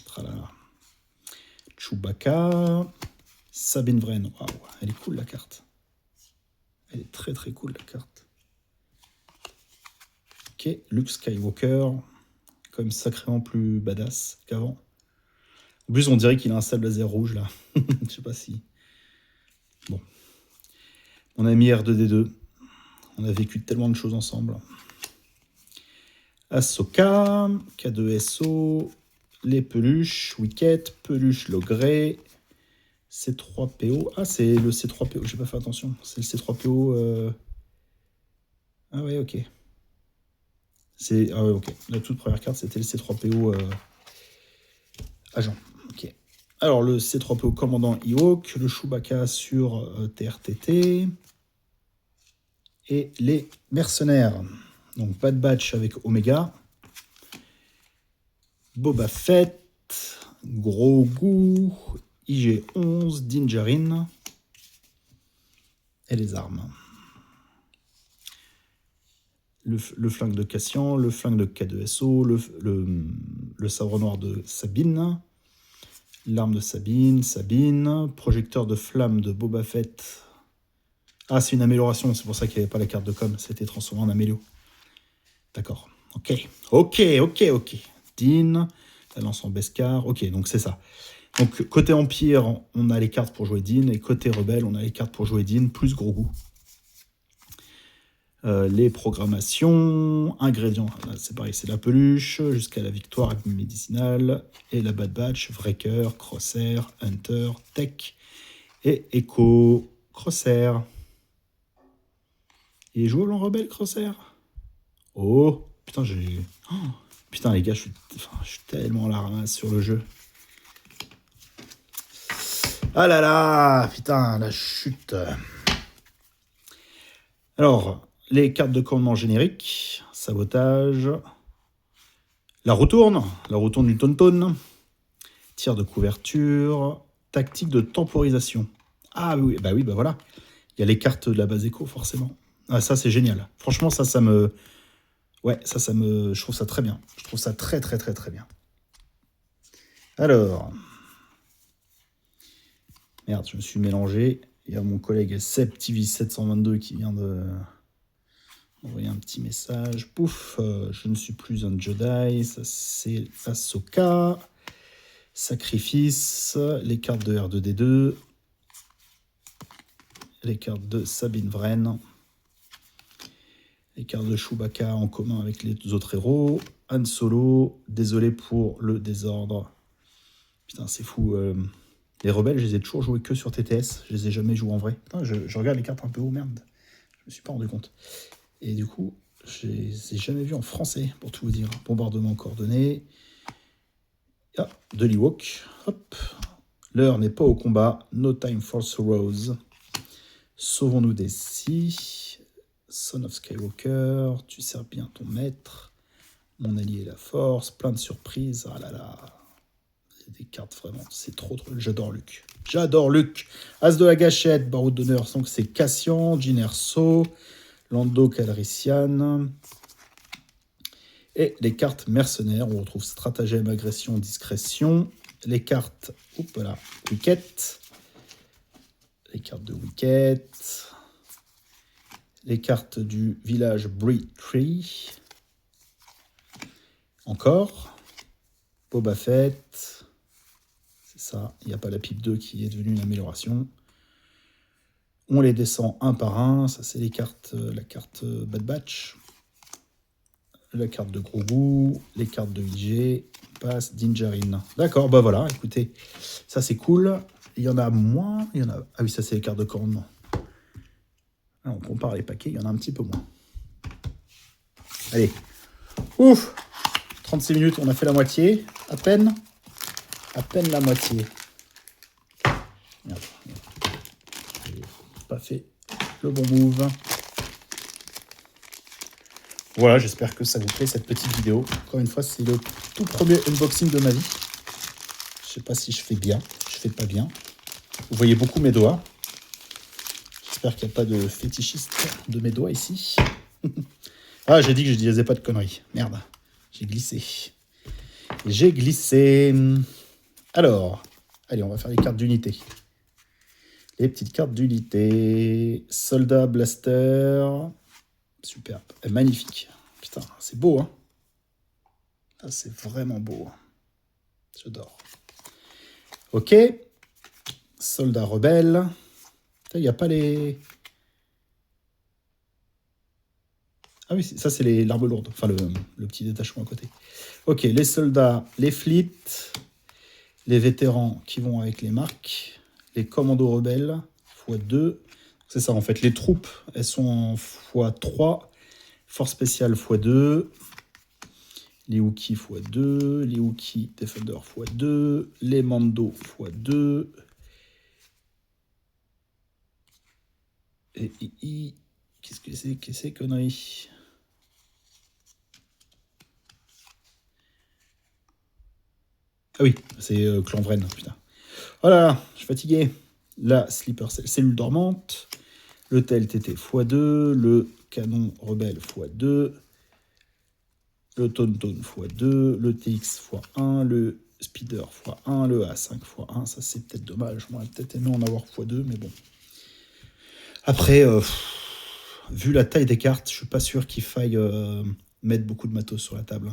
Tralala. Chewbacca. Sabine Wren. Waouh, elle est cool la carte. Elle est très très cool la carte. Ok, Luke Skywalker. Quand même sacrément plus badass qu'avant. En plus, on dirait qu'il a un sable laser rouge là. Je sais pas si. Bon. Mon ami R2D2. On a vécu tellement de choses ensemble. Ahsoka, K2SO, les peluches, Wicket, peluche Logré, C3PO. Ah, c'est le C3PO, j'ai pas fait attention. C'est le C3PO. Ah ouais, ok. Ah ouais, ok. La toute première carte, c'était le C3PO agent. Ok. Alors, le C3PO commandant Ewok, le Chewbacca sur TRTT, et les mercenaires. Donc, Bad Batch avec Omega, Boba Fett, Grogu, IG-11, Din Djarin, et les armes. Le flingue de Cassian, le flingue de K2SO, le sabre noir de Sabine, l'arme de Sabine, projecteur de flamme de Boba Fett. Ah, c'est une amélioration, c'est pour ça qu'il n'y avait pas la carte de com, c'était transformé en amélio. D'accord, ok. Din, la lance en Beskar, ok, donc c'est ça. Donc côté Empire, on a les cartes pour jouer Din, et côté Rebelle, on a les cartes pour jouer Din, plus Grogu. Les programmations, ingrédients, c'est pareil, c'est la peluche, jusqu'à la victoire médicinale, et la Bad Batch, Wrecker, Crosshair, Hunter, Tech, et Echo, Crosshair. Il est jouable en Rebelle, Crosshair? Oh, putain, putain, les gars, je suis tellement à la ramasse sur le jeu. Ah là là, putain, la chute. Alors, les cartes de commandement génériques, sabotage, la retourne du tonton, tir de couverture, tactique de temporisation. Ah oui, bah voilà. Il y a les cartes de la base éco, forcément. Ah, ça, c'est génial. Franchement, ça me... Ouais, ça me... Je trouve ça très bien. Je trouve ça très bien. Alors... Merde, je me suis mélangé. Il y a mon collègue SebTV722 qui vient de... envoyer un petit message. Pouf, je ne suis plus un Jedi. Ça, c'est Ahsoka. Sacrifice. Les cartes de R2D2. Les cartes de Sabine Wren. Les cartes de Chewbacca en commun avec les autres héros. Han Solo. Désolé pour le désordre. Putain, c'est fou. Les rebelles, je les ai toujours joués que sur TTS. Je les ai jamais joués en vrai. Putain, je regarde les cartes un peu haut, merde. Je me suis pas rendu compte. Et du coup, je les ai jamais vus en français, pour tout vous dire. Bombardement coordonné. Ah, de l'Ewok. Hop. L'heure n'est pas au combat. No time for sorrows. Sauvons-nous d'ici. Son of Skywalker, tu sers bien ton maître. Mon allié la force, plein de surprises. Ah là là. Des cartes vraiment, c'est trop drôle. J'adore Luc. J'adore Luc. As de la gâchette, barreau d'honneur, donc c'est Cassian, Jyn Erso, Lando Calrissian. Et les cartes mercenaires, on retrouve stratagème, agression, discrétion. Les cartes, là, Wicket. Les cartes de Wicket. Les cartes du village Bree Tree. Encore. Boba Fett. C'est ça, il n'y a pas la pipe 2 qui est devenue une amélioration. On les descend un par un. Ça, c'est les cartes, la carte Bad Batch. La carte de Grogu. Les cartes de IG. Passe Dinjarin. D'accord, bah voilà, écoutez. Ça, c'est cool. Il y en a moins. Il y en a... Ah oui, ça, c'est les cartes de commandement. Là, on compare les paquets, il y en a un petit peu moins. Allez. Ouf 36 minutes, on a fait la moitié. À peine la moitié. Merde. J'ai pas fait le bon move. Voilà, j'espère que ça vous plaît cette petite vidéo. Encore une fois, c'est le tout premier unboxing de ma vie. Je sais pas si je fais bien, je fais pas bien. Vous voyez beaucoup mes doigts. J'espère qu'il n'y a pas de fétichiste de mes doigts ici. Ah, j'ai dit que je disais pas de conneries. Merde, j'ai glissé. J'ai glissé. Alors, allez, on va faire les cartes d'unité. Les petites cartes d'unité. Soldat, blaster. Superbe. Magnifique. Putain, c'est beau, hein. Ah, c'est vraiment beau. J'adore. Ok. Soldat rebelle. Il n'y a pas les... Ah oui, ça c'est l'arme lourde. Enfin, le petit détachement à côté. Ok, les soldats, les fleets. Les vétérans qui vont avec les marques. Les commandos rebelles, x2. C'est ça, en fait. Les troupes, elles sont en x3. Force spéciale x2. Les Wookiees x2. Les Wookiees Defender x2. Les Mando x2. Et qu'est-ce que c'est que ces conneries? Ah oui, c'est Clan Vren, putain. Voilà, je suis fatigué. La Sleeper cellule dormante. Le TLTT x2. Le canon rebelle x2. Le Tauntaun x2. Le TX x1. Le Speeder x1. Le A5 x1. Ça, c'est peut-être dommage. Moi, peut-être aimé en avoir x2, mais bon. Après, vu la taille des cartes, je suis pas sûr qu'il faille mettre beaucoup de matos sur la table.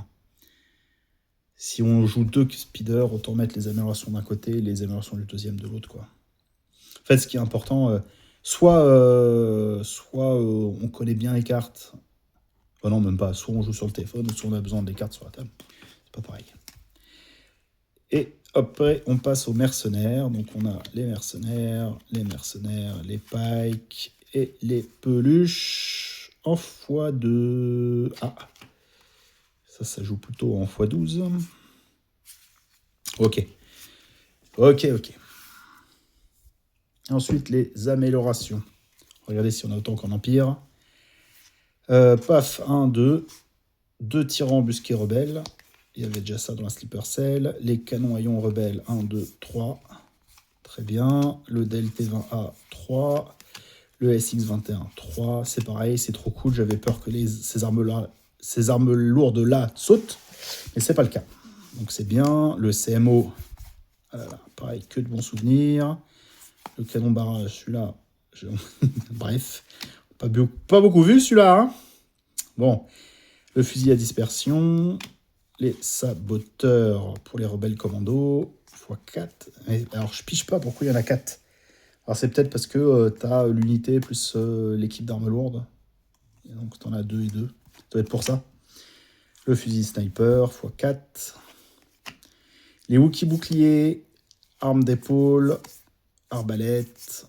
Si on joue 2 speeders, autant mettre les améliorations d'un côté et les améliorations du deuxième de l'autre, quoi. En fait, ce qui est important, soit on connaît bien les cartes. Enfin non, même pas. Soit on joue sur le téléphone, soit on a besoin des cartes sur la table. C'est pas pareil. Et après, on passe aux mercenaires. Donc, on a les mercenaires, les pikes et les peluches en x2. Ah, ça joue plutôt en x12. Ok. Ensuite, les améliorations. Regardez si on a autant qu'en Empire. Paf, 1, 2. 2 tyrans embusqués rebelles. Il y avait déjà ça dans la Sleeper Cell. Les canons à ion rebelles, 1, 2, 3. Très bien. Le DLT-20A, 3. Le SX-21, 3. C'est pareil, c'est trop cool. J'avais peur que ces armes lourdes-là sautent. Mais c'est pas le cas. Donc c'est bien. Le CMO, pareil, que de bons souvenirs. Le canon barrage, celui-là, bref, pas beaucoup vu celui-là. Hein, bon, le fusil à dispersion, les saboteurs pour les rebelles commandos, x4. Alors, je piche pas pourquoi il y en a 4. Alors, c'est peut-être parce que tu as l'unité plus l'équipe d'armes lourdes. Et donc, tu en as 2 et 2. Ça doit être pour ça. Le fusil sniper, x4. Les Wookiee boucliers, armes d'épaule, arbalète.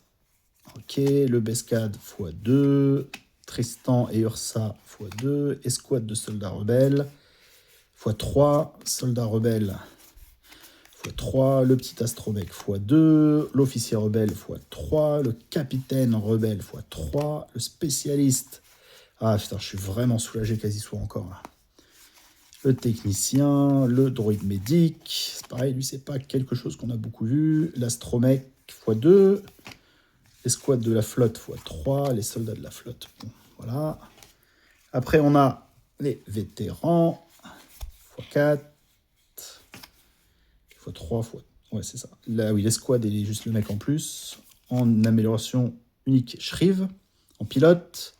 Ok, le Bescade x2. Tristan et Ursa x2. Escouade de soldats rebelles x3. Soldats rebelles x3, le petit astromec x2, l'officier rebelle x3, le capitaine rebelle x3, le spécialiste. Ah putain, je suis vraiment soulagé qu'Asie soit encore là. Le technicien, le droïde médic, c'est pareil, lui c'est pas quelque chose qu'on a beaucoup vu. L'astromec x2, l'escouade de la flotte x3, les soldats de la flotte. Bon, voilà. Après on a les vétérans x4, x3, ouais c'est ça. Là oui, l'escouade est juste le mec en plus. En amélioration unique, Shriv, en pilote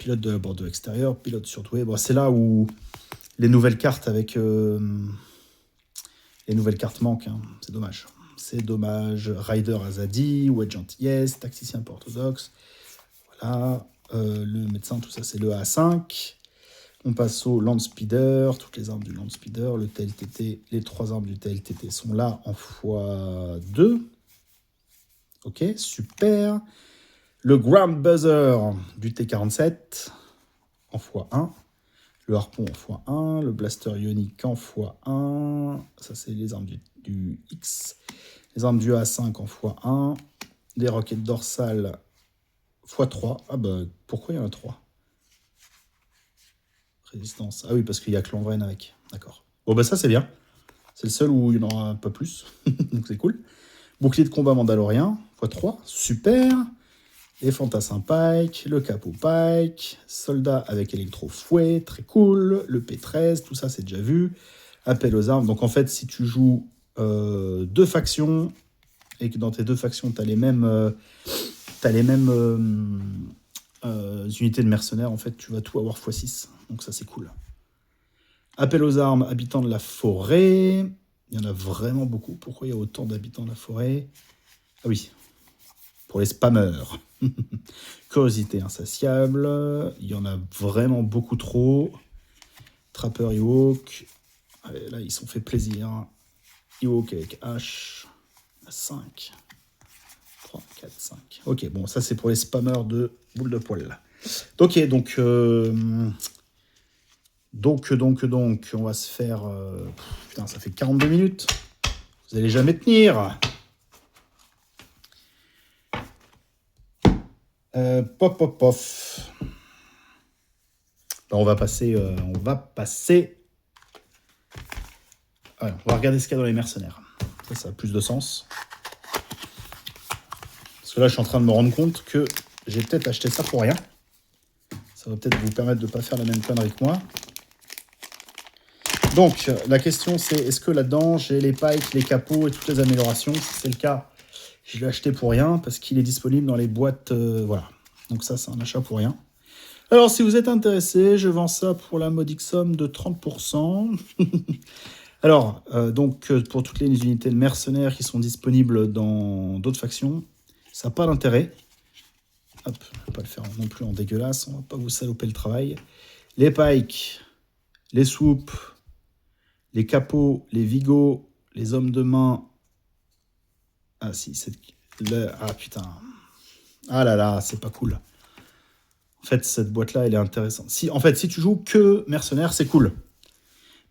de la bordeaux extérieur, pilote surdoué. Bon, c'est là où les nouvelles cartes avec les nouvelles cartes manquent, hein. C'est dommage. C'est dommage. Rider Azadi, Wedge Antilles, tacticien peu orthodoxe. Voilà. Le médecin, tout ça, c'est le A5. On passe au Land Speeder, toutes les armes du Land Speeder, le TLTT, les 3 armes du TLTT sont là en x2. Ok, super. Le Ground Buzzer du T47 en x1. Le harpon en x1, le blaster ionique en x1, ça c'est les armes du X, les armes du A5 en x1, les roquettes dorsales x3, ah bah pourquoi il y en a 3 ? Résistance, ah oui parce qu'il y a que l'Envraine avec, d'accord. Bon bah ça c'est bien, c'est le seul où il n'y en aura pas plus, donc c'est cool. Bouclier de combat mandalorien, x3, super. Les fantassins Pike, le capot Pike, soldat avec électro-fouet, très cool, le P13, tout ça c'est déjà vu. Appel aux armes, donc en fait si tu joues 2 factions, et que dans tes 2 factions tu as les mêmes, unités de mercenaires, en fait tu vas tout avoir x6, donc ça c'est cool. Appel aux armes, habitants de la forêt, il y en a vraiment beaucoup, pourquoi il y a autant d'habitants de la forêt ? Ah oui, pour les spammers. Curiosité insatiable, il y en a vraiment beaucoup trop. Trapper Ewok, allez, là ils sont fait plaisir. Ewok avec H, 5, 3, 4, 5. Ok, bon, ça c'est pour les spammers de boule de poil. Ok, donc, on va se faire... putain, ça fait 42 minutes. Vous allez jamais tenir. Pof. Ben, on va passer. Ouais, on va regarder ce qu'il y a dans les mercenaires. Ça a plus de sens. Parce que là, je suis en train de me rendre compte que j'ai peut-être acheté ça pour rien. Ça va peut-être vous permettre de ne pas faire la même connerie que moi. Donc, la question, c'est est-ce que là-dedans, j'ai les pikes, les capots et toutes les améliorations ? Si c'est le cas, je l'ai acheté pour rien parce qu'il est disponible dans les boîtes. Voilà. Donc ça, c'est un achat pour rien. Alors, si vous êtes intéressé, je vends ça pour la modique somme de 30%. Alors, pour toutes les unités de mercenaires qui sont disponibles dans d'autres factions, ça n'a pas d'intérêt. Hop, je ne vais pas le faire non plus en dégueulasse, on ne va pas vous saloper le travail. Les pikes, les swoops, les capots, les vigots, les hommes de main. Ah si, c'est... Ah putain. Ah là là, c'est pas cool. En fait, cette boîte-là, elle est intéressante. Si tu joues que mercenaires, c'est cool.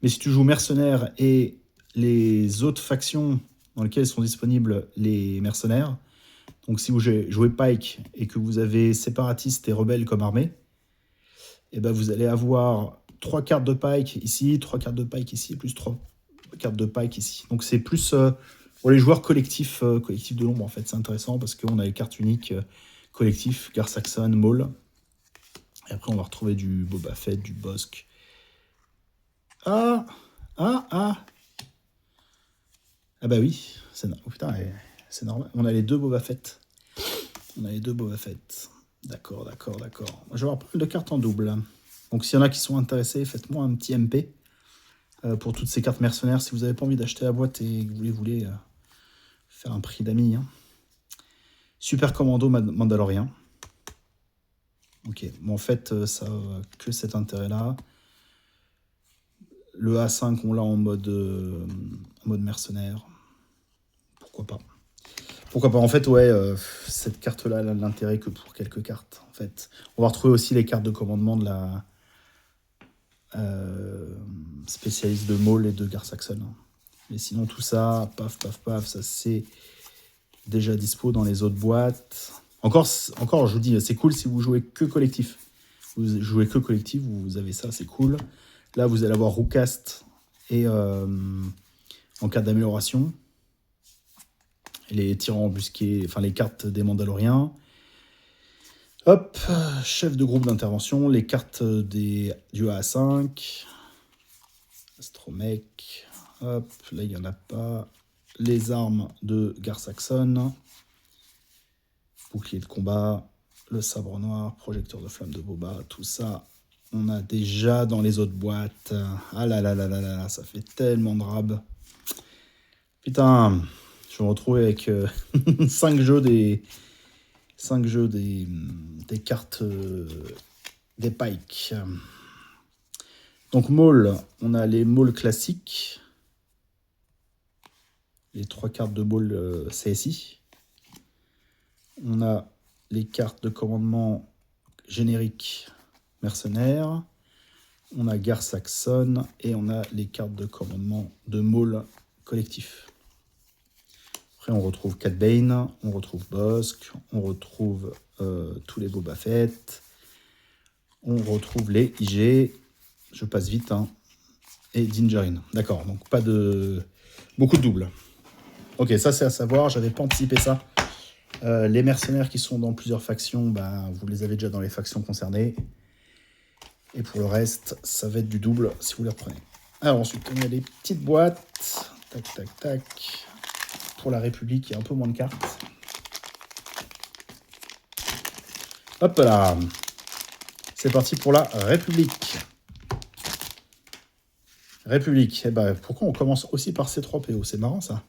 Mais si tu joues mercenaires et les autres factions dans lesquelles sont disponibles les mercenaires, donc si vous jouez Pike et que vous avez séparatistes et rebelles comme armée, et ben vous allez avoir 3 cartes de Pike ici, 3 cartes de Pike ici, plus 3 cartes de Pike ici. Donc c'est plus pour les joueurs collectifs de l'ombre, en fait. C'est intéressant parce qu'on a les cartes uniques collectifs, Gar Saxon, Maul. Et après on va retrouver du Boba Fett, du Bossk. Ah bah oui, oh putain, c'est normal. On a les 2 Boba Fett. D'accord. Je vais avoir pas mal de cartes en double. Donc s'il y en a qui sont intéressés, faites-moi un petit MP pour toutes ces cartes mercenaires. Si vous n'avez pas envie d'acheter la boîte et que vous voulez faire un prix d'amis. Hein. Super Commando Mandalorien. Ok, bon en fait, ça n'a que cet intérêt-là. Le A5, on l'a en mode mercenaire. Pourquoi pas. En fait, ouais, cette carte-là, elle a de l'intérêt que pour quelques cartes. En fait, on va retrouver aussi les cartes de commandement de la spécialiste de Maul et de Gar Saxon. Mais sinon, tout ça, paf, paf, paf, ça c'est déjà dispo dans les autres boîtes. Encore, je vous dis, c'est cool si vous jouez que collectif. Vous jouez que collectif, vous avez ça, c'est cool. Là, vous allez avoir Rookcast et en cas d'amélioration. Les tyrans embusqués, enfin les cartes des Mandaloriens. Hop, chef de groupe d'intervention, les cartes du A5. Astromech. Hop, là il n'y en a pas. Les armes de Gar Saxon. Bouclier de combat. Le sabre noir, projecteur de flamme de Boba. Tout ça, on a déjà dans les autres boîtes. Ah là là là là là, ça fait tellement de rab. Putain, je me retrouve avec 5 jeux des cartes des Pikes. Donc Maul, on a les Maul classiques. Les 3 cartes de Maul CSI. On a les cartes de commandement génériques mercenaires. On a Gar Saxon et on a les cartes de commandement de Maul collectif. Après, on retrouve Cat Bane, on retrouve Bossk, on retrouve tous les Boba Fett, on retrouve les IG, je passe vite, hein, et Dinjarin. D'accord, donc pas de... beaucoup de doubles. Ok, ça c'est à savoir, j'avais pas anticipé ça. Les mercenaires qui sont dans plusieurs factions, bah, vous les avez déjà dans les factions concernées. Et pour le reste, ça va être du double si vous les reprenez. Alors ensuite, on a les petites boîtes. Tac, tac, tac. Pour la République, il y a un peu moins de cartes. Hop là. C'est parti pour la République. République. Eh ben, pourquoi on commence aussi par C3PO? C'est marrant ça.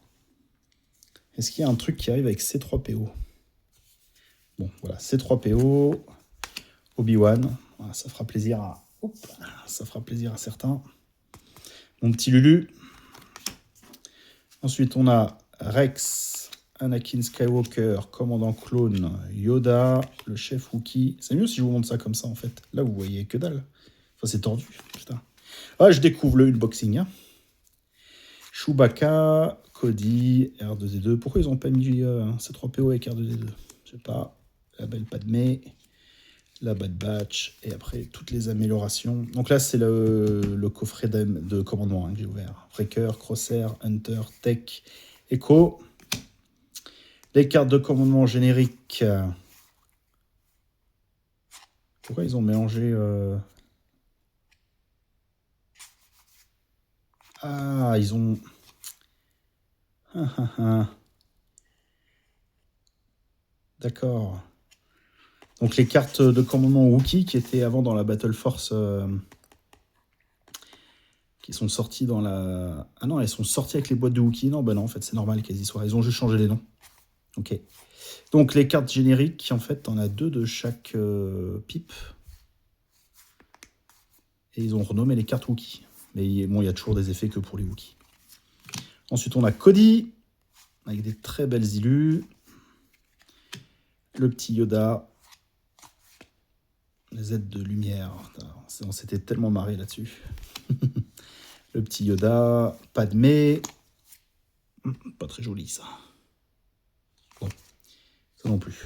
Est-ce qu'il y a un truc qui arrive avec C3PO? Bon, voilà, C3PO, Obi-Wan. Voilà, ça fera plaisir à... Oups, ça fera plaisir à certains. Mon petit Lulu. Ensuite, on a Rex, Anakin Skywalker, commandant clone, Yoda, le chef Wookie. C'est mieux si je vous montre ça comme ça, en fait. Là, vous voyez que dalle. Enfin, c'est tordu, putain. Ah, je découvre le unboxing. Hein. Chewbacca, Cody, R2D2. Pourquoi ils n'ont pas mis C3PO avec R2D2? Je sais pas. La belle Padmé, la Bad Batch, et après, toutes les améliorations. Donc là, c'est le coffret de commandement hein, que j'ai ouvert. Breaker, Crosshair, Hunter, Tech, Echo. Les cartes de commandement génériques. Pourquoi ils ont mélangé... Ah, ils ont... D'accord. Donc les cartes de commandement Wookiee qui étaient avant dans la Battle Force... qui sont sorties dans la... Ah non, elles sont sorties avec les boîtes de Wookiee. Non, bah non, en fait, c'est normal qu'elles y soient. Ils ont juste changé les noms. Ok. Donc les cartes génériques, en fait, on a 2 de chaque pipe. Et ils ont renommé les cartes Wookiee. Mais bon, il y a toujours des effets que pour les Wookiees. Ensuite, on a Cody, avec des très belles illus. Le petit Yoda. Les aides de lumière. On s'était tellement marré là-dessus. Le petit Yoda. Padmé. Pas très joli, ça. Bon. Ça non plus.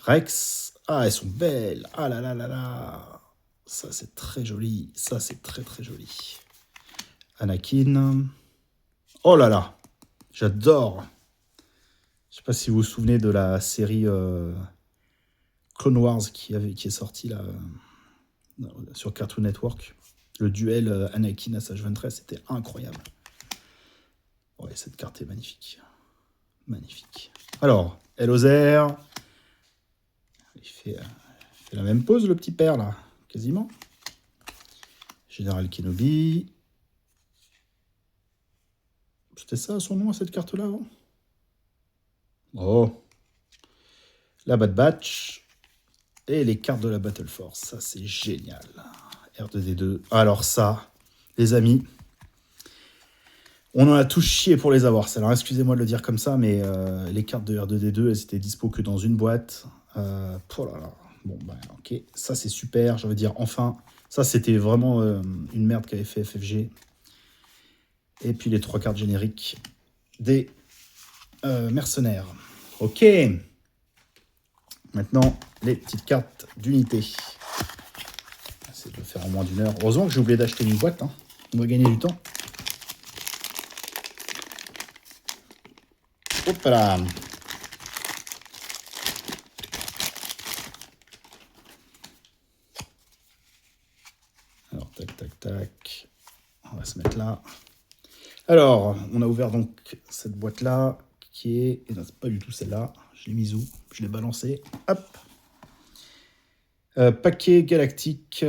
Rex. Ah, elles sont belles. Ah là là là là. Ça, c'est très joli. Ça, c'est très très joli. Anakin. Oh là là. J'adore. Je sais pas si vous vous souvenez de la série Clone Wars qui est sortie là, sur Cartoon Network. Le duel Anakin Assage Ventress, c'était incroyable. Ouais, cette carte est magnifique. Magnifique. Alors, Elozer. Il fait la même pose, le petit père, là. Quasiment. Général Kenobi. C'était ça son nom à cette carte-là avant? Oh. La Bad Batch. Et les cartes de la Battle Force. Ça, c'est génial. R2D2. Alors ça, les amis, on en a tous chié pour les avoir. Alors, excusez-moi de le dire comme ça, mais les cartes de R2D2, elles étaient dispo que dans une boîte. Oh là là. Bon, bah, ok. Ça, c'est super. Je veux dire, enfin, ça, c'était vraiment une merde qu'avait fait FFG. Et puis les 3 cartes génériques des mercenaires. Ok. Maintenant, les petites cartes d'unité. J'essaie de le faire en moins d'1 heure. Heureusement que j'ai oublié d'acheter une boîte. Hein. On va gagner du temps. Hop là. Alors, tac, tac, tac. On va se mettre là. Alors, on a ouvert donc cette boîte-là, qui est... Et non, c'est pas du tout celle-là. Je l'ai mise où? Je l'ai balancée. Hop. Paquet galactique,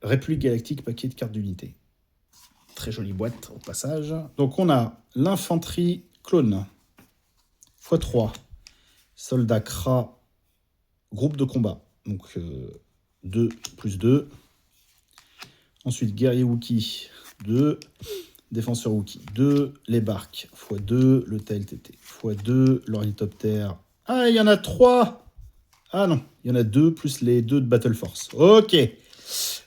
République galactique, paquet de cartes d'unité. Très jolie boîte, au passage. Donc, on a l'infanterie clone. x3. Soldat Kra, groupe de combat. Donc, 2 plus 2. Ensuite, guerrier Wookie, 2. Défenseur Wookie, 2. Les barques, x2. Le TLTT, x2. L'ornithoptère. Ah, il y en a 3. Ah non, il y en a 2 plus les 2 de Battle Force. Ok.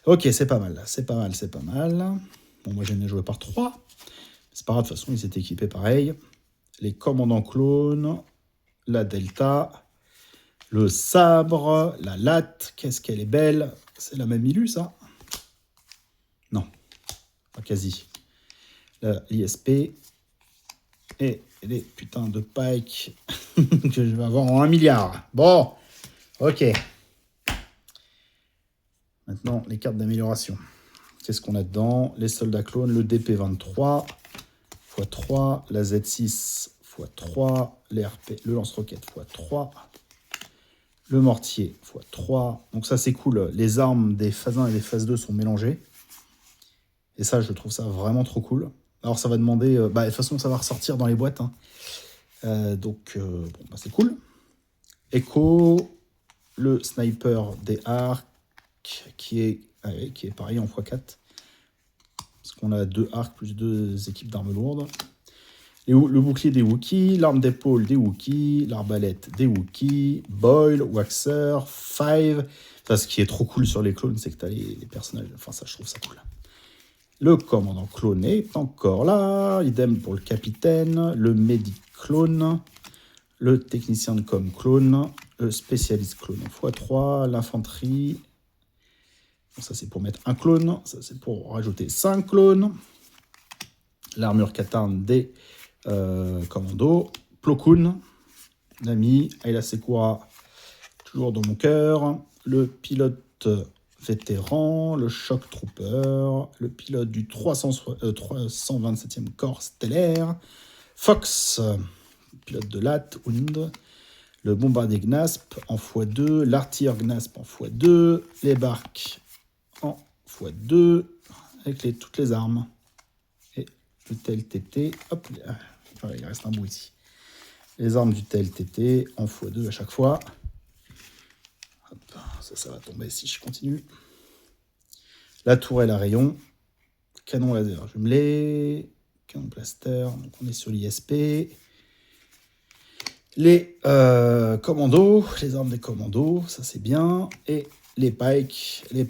Ok, c'est pas mal. C'est pas mal, c'est pas mal. Bon, moi, j'aime bien jouer par 3. C'est pas grave, de toute façon, ils étaient équipés pareil. Les commandants clones. La Delta. Le sabre. La latte. Qu'est-ce qu'elle est belle. C'est la même Milu, ça? Non. Pas quasi. L'ISP. Et les putains de pikes que je vais avoir en 1 milliard. Bon. Ok. Maintenant, les cartes d'amélioration. Qu'est-ce qu'on a dedans? Les soldats clones, le DP23 x3, la Z6 x3, les RP, le lance-roquette x3, le mortier x3. Donc ça, c'est cool. Les armes des phases 1 et des phases 2 sont mélangées. Et ça, je trouve ça vraiment trop cool. Alors, ça va demander... de toute façon, ça va ressortir dans les boîtes. Hein. Bon, c'est cool. Echo, le sniper des arcs, qui est pareil en x4. Parce qu'on a 2 arcs plus 2 équipes d'armes lourdes. Le bouclier des Wookiees, l'arme d'épaule des Wookiees, l'arbalète des Wookiees, Boyle, Waxer, Five. Enfin, ce qui est trop cool sur les clones, c'est que tu as les personnages. Enfin, ça, je trouve ça cool. Le commandant clone est encore là. Idem pour le capitaine. Le médic clone. Le technicien de com clone. Le spécialiste clone x3. L'infanterie. Ça, c'est pour mettre un clone. Ça, c'est pour rajouter 5 clones. L'armure Katarn des commandos. Plo Koon, l'ami. Ayla Secura, toujours dans mon cœur. Le pilote vétéran. Le Shock Trooper. Le pilote du 327e corps stellaire. Fox, pilote de LAT, Hund. Le bombardier Gnasp en x2. L'artilleur Gnasp en x2. Les barques en x2 avec toutes les armes. Et le TLTT, hop, il reste un bout ici. Les armes du TLTT en x2 à chaque fois. Hop, ça va tomber si je continue. La tourelle à rayon. Canon laser jumelé. Canon blaster. Donc on est sur l'ISP. Les commandos. Les armes des commandos. Ça c'est bien. Et les pikes. Les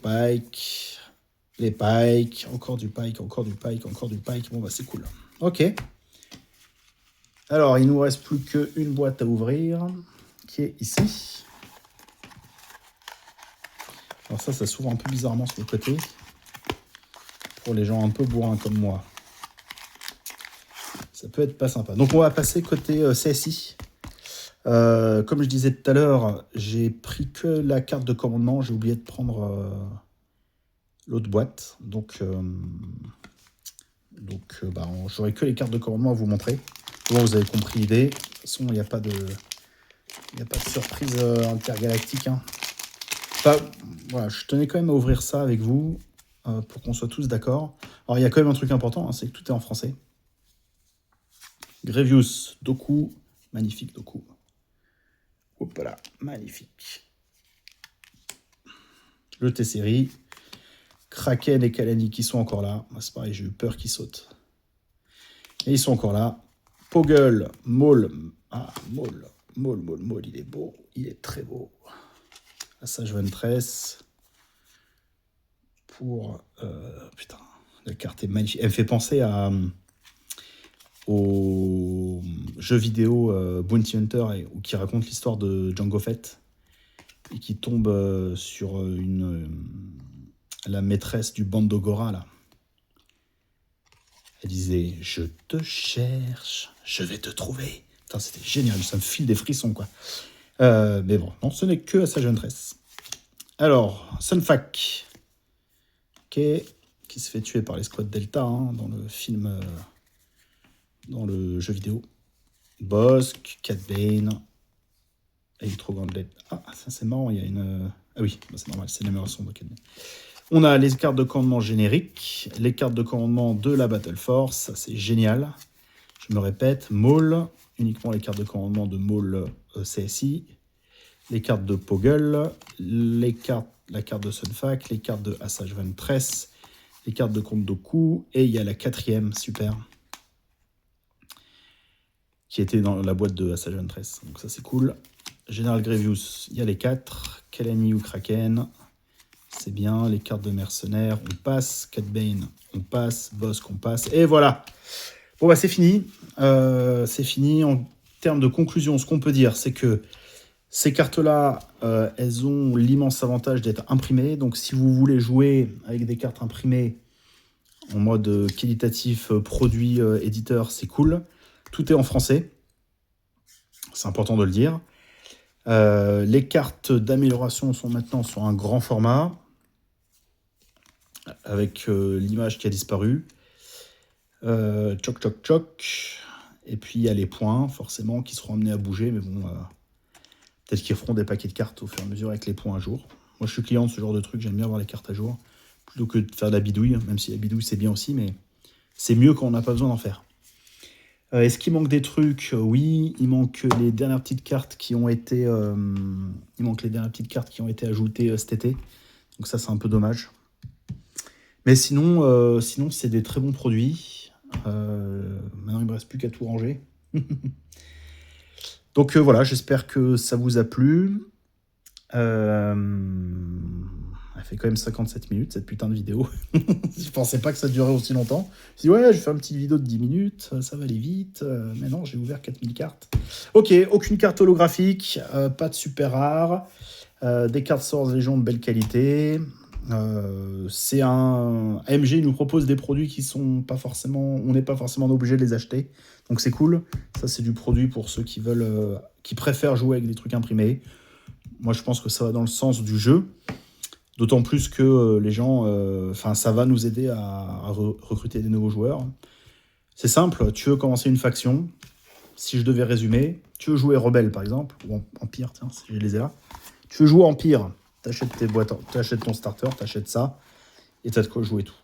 pikes, encore du pike, encore du pike, encore du pike. Bon, c'est cool. Ok. Alors, il nous reste plus qu'une boîte à ouvrir, qui est ici. Alors ça s'ouvre un peu bizarrement sur le côté. Pour les gens un peu bourrins comme moi. Ça peut être pas sympa. Donc, on va passer côté CSI. Comme je disais tout à l'heure, j'ai pris que la carte de commandement. J'ai oublié de prendre... l'autre boîte, donc j'aurai que les cartes de commandement à vous montrer. Bon, vous avez compris l'idée. De toute façon, il n'y a pas de surprise intergalactique. Hein. Enfin, voilà, je tenais quand même à ouvrir ça avec vous pour qu'on soit tous d'accord. Alors, il y a quand même un truc important, hein, c'est que tout est en français. Grievous, Doku, magnifique Doku. Hop là, magnifique. Le T-Série. Kraken et Kalani qui sont encore là. C'est pareil, j'ai eu peur qu'ils sautent. Et ils sont encore là. Poggle, Maul. Ah, Maul, il est beau. Il est très beau. Assage Ventress. Pour... putain, la carte est magnifique. Elle me fait penser à au jeu vidéo Bounty Hunter, qui raconte l'histoire de Jango Fett et qui tombe sur la maîtresse du Bandogora, là. Elle disait « Je te cherche, je vais te trouver ». Putain, c'était génial, ça me file des frissons, quoi. Mais bon, non, ce n'est que Assassin's Huntress. Alors, Sunfac, qui se fait tuer par les squads Delta dans le film, dans le jeu vidéo. Bossk, Cad Bane, Electro Gauntlet. Ah, ça c'est marrant, il y a une... Ah oui, bah, c'est normal, c'est l'amélioration de Cad Bane. On a les cartes de commandement génériques, les cartes de commandement de la Battle Force, ça c'est génial. Je me répète, Maul, uniquement les cartes de commandement de Maul CSI, les cartes de Poggle, la carte de Sunfac, les cartes de Assassin's Huntress, les cartes de Kondoku, et il y a la 4e, super, qui était dans la boîte de Assassin's Huntress, donc ça c'est cool. General Grievous, il y a les 4, Kalani ou Kraken, c'est bien, les cartes de mercenaires, on passe, Cad Bane, on passe, Bossk, on passe, et voilà. Bon bah c'est fini, en termes de conclusion, ce qu'on peut dire, c'est que ces cartes-là, elles ont l'immense avantage d'être imprimées, donc si vous voulez jouer avec des cartes imprimées en mode qualitatif, produit, éditeur, c'est cool. Tout est en français, c'est important de le dire. Les cartes d'amélioration sont maintenant sur un grand format, avec l'image qui a disparu. Choc, choc, choc. Et puis il y a les points, forcément, qui seront amenés à bouger, mais bon, peut-être qu'ils feront des paquets de cartes au fur et à mesure avec les points à jour. Moi, je suis client de ce genre de truc, j'aime bien avoir les cartes à jour, plutôt que de faire de la bidouille, même si la bidouille, c'est bien aussi, mais c'est mieux quand on n'a pas besoin d'en faire. Est-ce qu'il manque des trucs? Oui, il manque les dernières petites cartes qui ont été, ajoutées cet été. Donc ça, c'est un peu dommage. Mais sinon, c'est des très bons produits. Maintenant, il ne me reste plus qu'à tout ranger. Donc voilà, j'espère que ça vous a plu. Elle fait quand même 57 minutes, cette putain de vidéo. Je pensais pas que ça durait aussi longtemps. Je dis ouais, je vais faire une petite vidéo de 10 minutes, ça va aller vite. Mais non, j'ai ouvert 4000 cartes. Ok, aucune carte holographique, pas de super rare. Des cartes Swords Légion de belle qualité. C'est un... AMG nous propose des produits qui sont pas forcément... On n'est pas forcément obligé de les acheter. Donc c'est cool. Ça, c'est du produit pour ceux qui veulent... qui préfèrent jouer avec des trucs imprimés. Moi, je pense que ça va dans le sens du jeu. D'autant plus que les gens... ça va nous aider à recruter des nouveaux joueurs. C'est simple. Tu veux commencer une faction. Si je devais résumer, tu veux jouer Rebelle, par exemple, ou Empire, tiens, si je les ai là. Tu veux jouer Empire, t'achètes tes boîtes, t'achètes ton starter, t'achètes ça, et t'as de quoi jouer tout.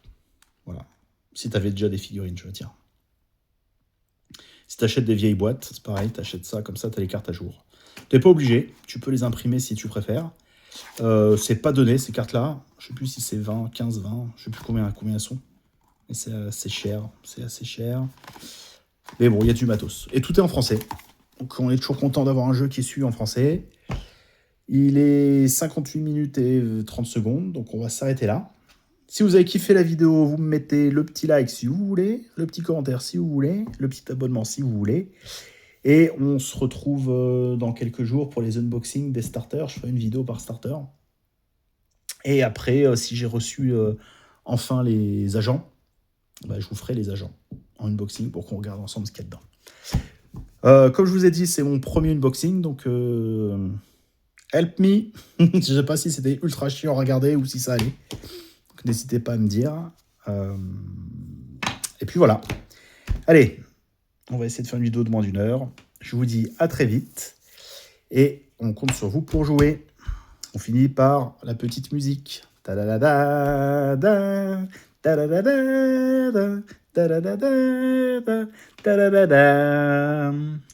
Voilà. Si t'avais déjà des figurines, je veux dire. Si t'achètes des vieilles boîtes, c'est pareil, t'achètes ça, comme ça, t'as les cartes à jour. T'es pas obligé, tu peux les imprimer si tu préfères. C'est pas donné, ces cartes-là. Je sais plus si c'est 20, 15, 20, je sais plus combien elles sont. Mais c'est assez cher, Mais bon, il y a du matos. Et tout est en français. Donc on est toujours content d'avoir un jeu qui suit en français. Il est 58 minutes et 30 secondes, donc on va s'arrêter là. Si vous avez kiffé la vidéo, vous me mettez le petit like si vous voulez, le petit commentaire si vous voulez, le petit abonnement si vous voulez. Et on se retrouve dans quelques jours pour les unboxings des starters. Je ferai une vidéo par starter. Et après, si j'ai reçu enfin les agents, je vous ferai les agents en unboxing pour qu'on regarde ensemble ce qu'il y a dedans. Comme je vous ai dit, c'est mon premier unboxing, donc help me. Je ne sais pas si c'était ultra chiant à regarder ou si ça allait. Donc n'hésitez pas à me dire. Et puis voilà. Allez, on va essayer de faire une vidéo de moins d'1 heure. Je vous dis à très vite. Et on compte sur vous pour jouer. On finit par la petite musique. Ta-da-da-da-da, ta-da-da-da-da, ta-da-da-da-da, ta-da-da-da.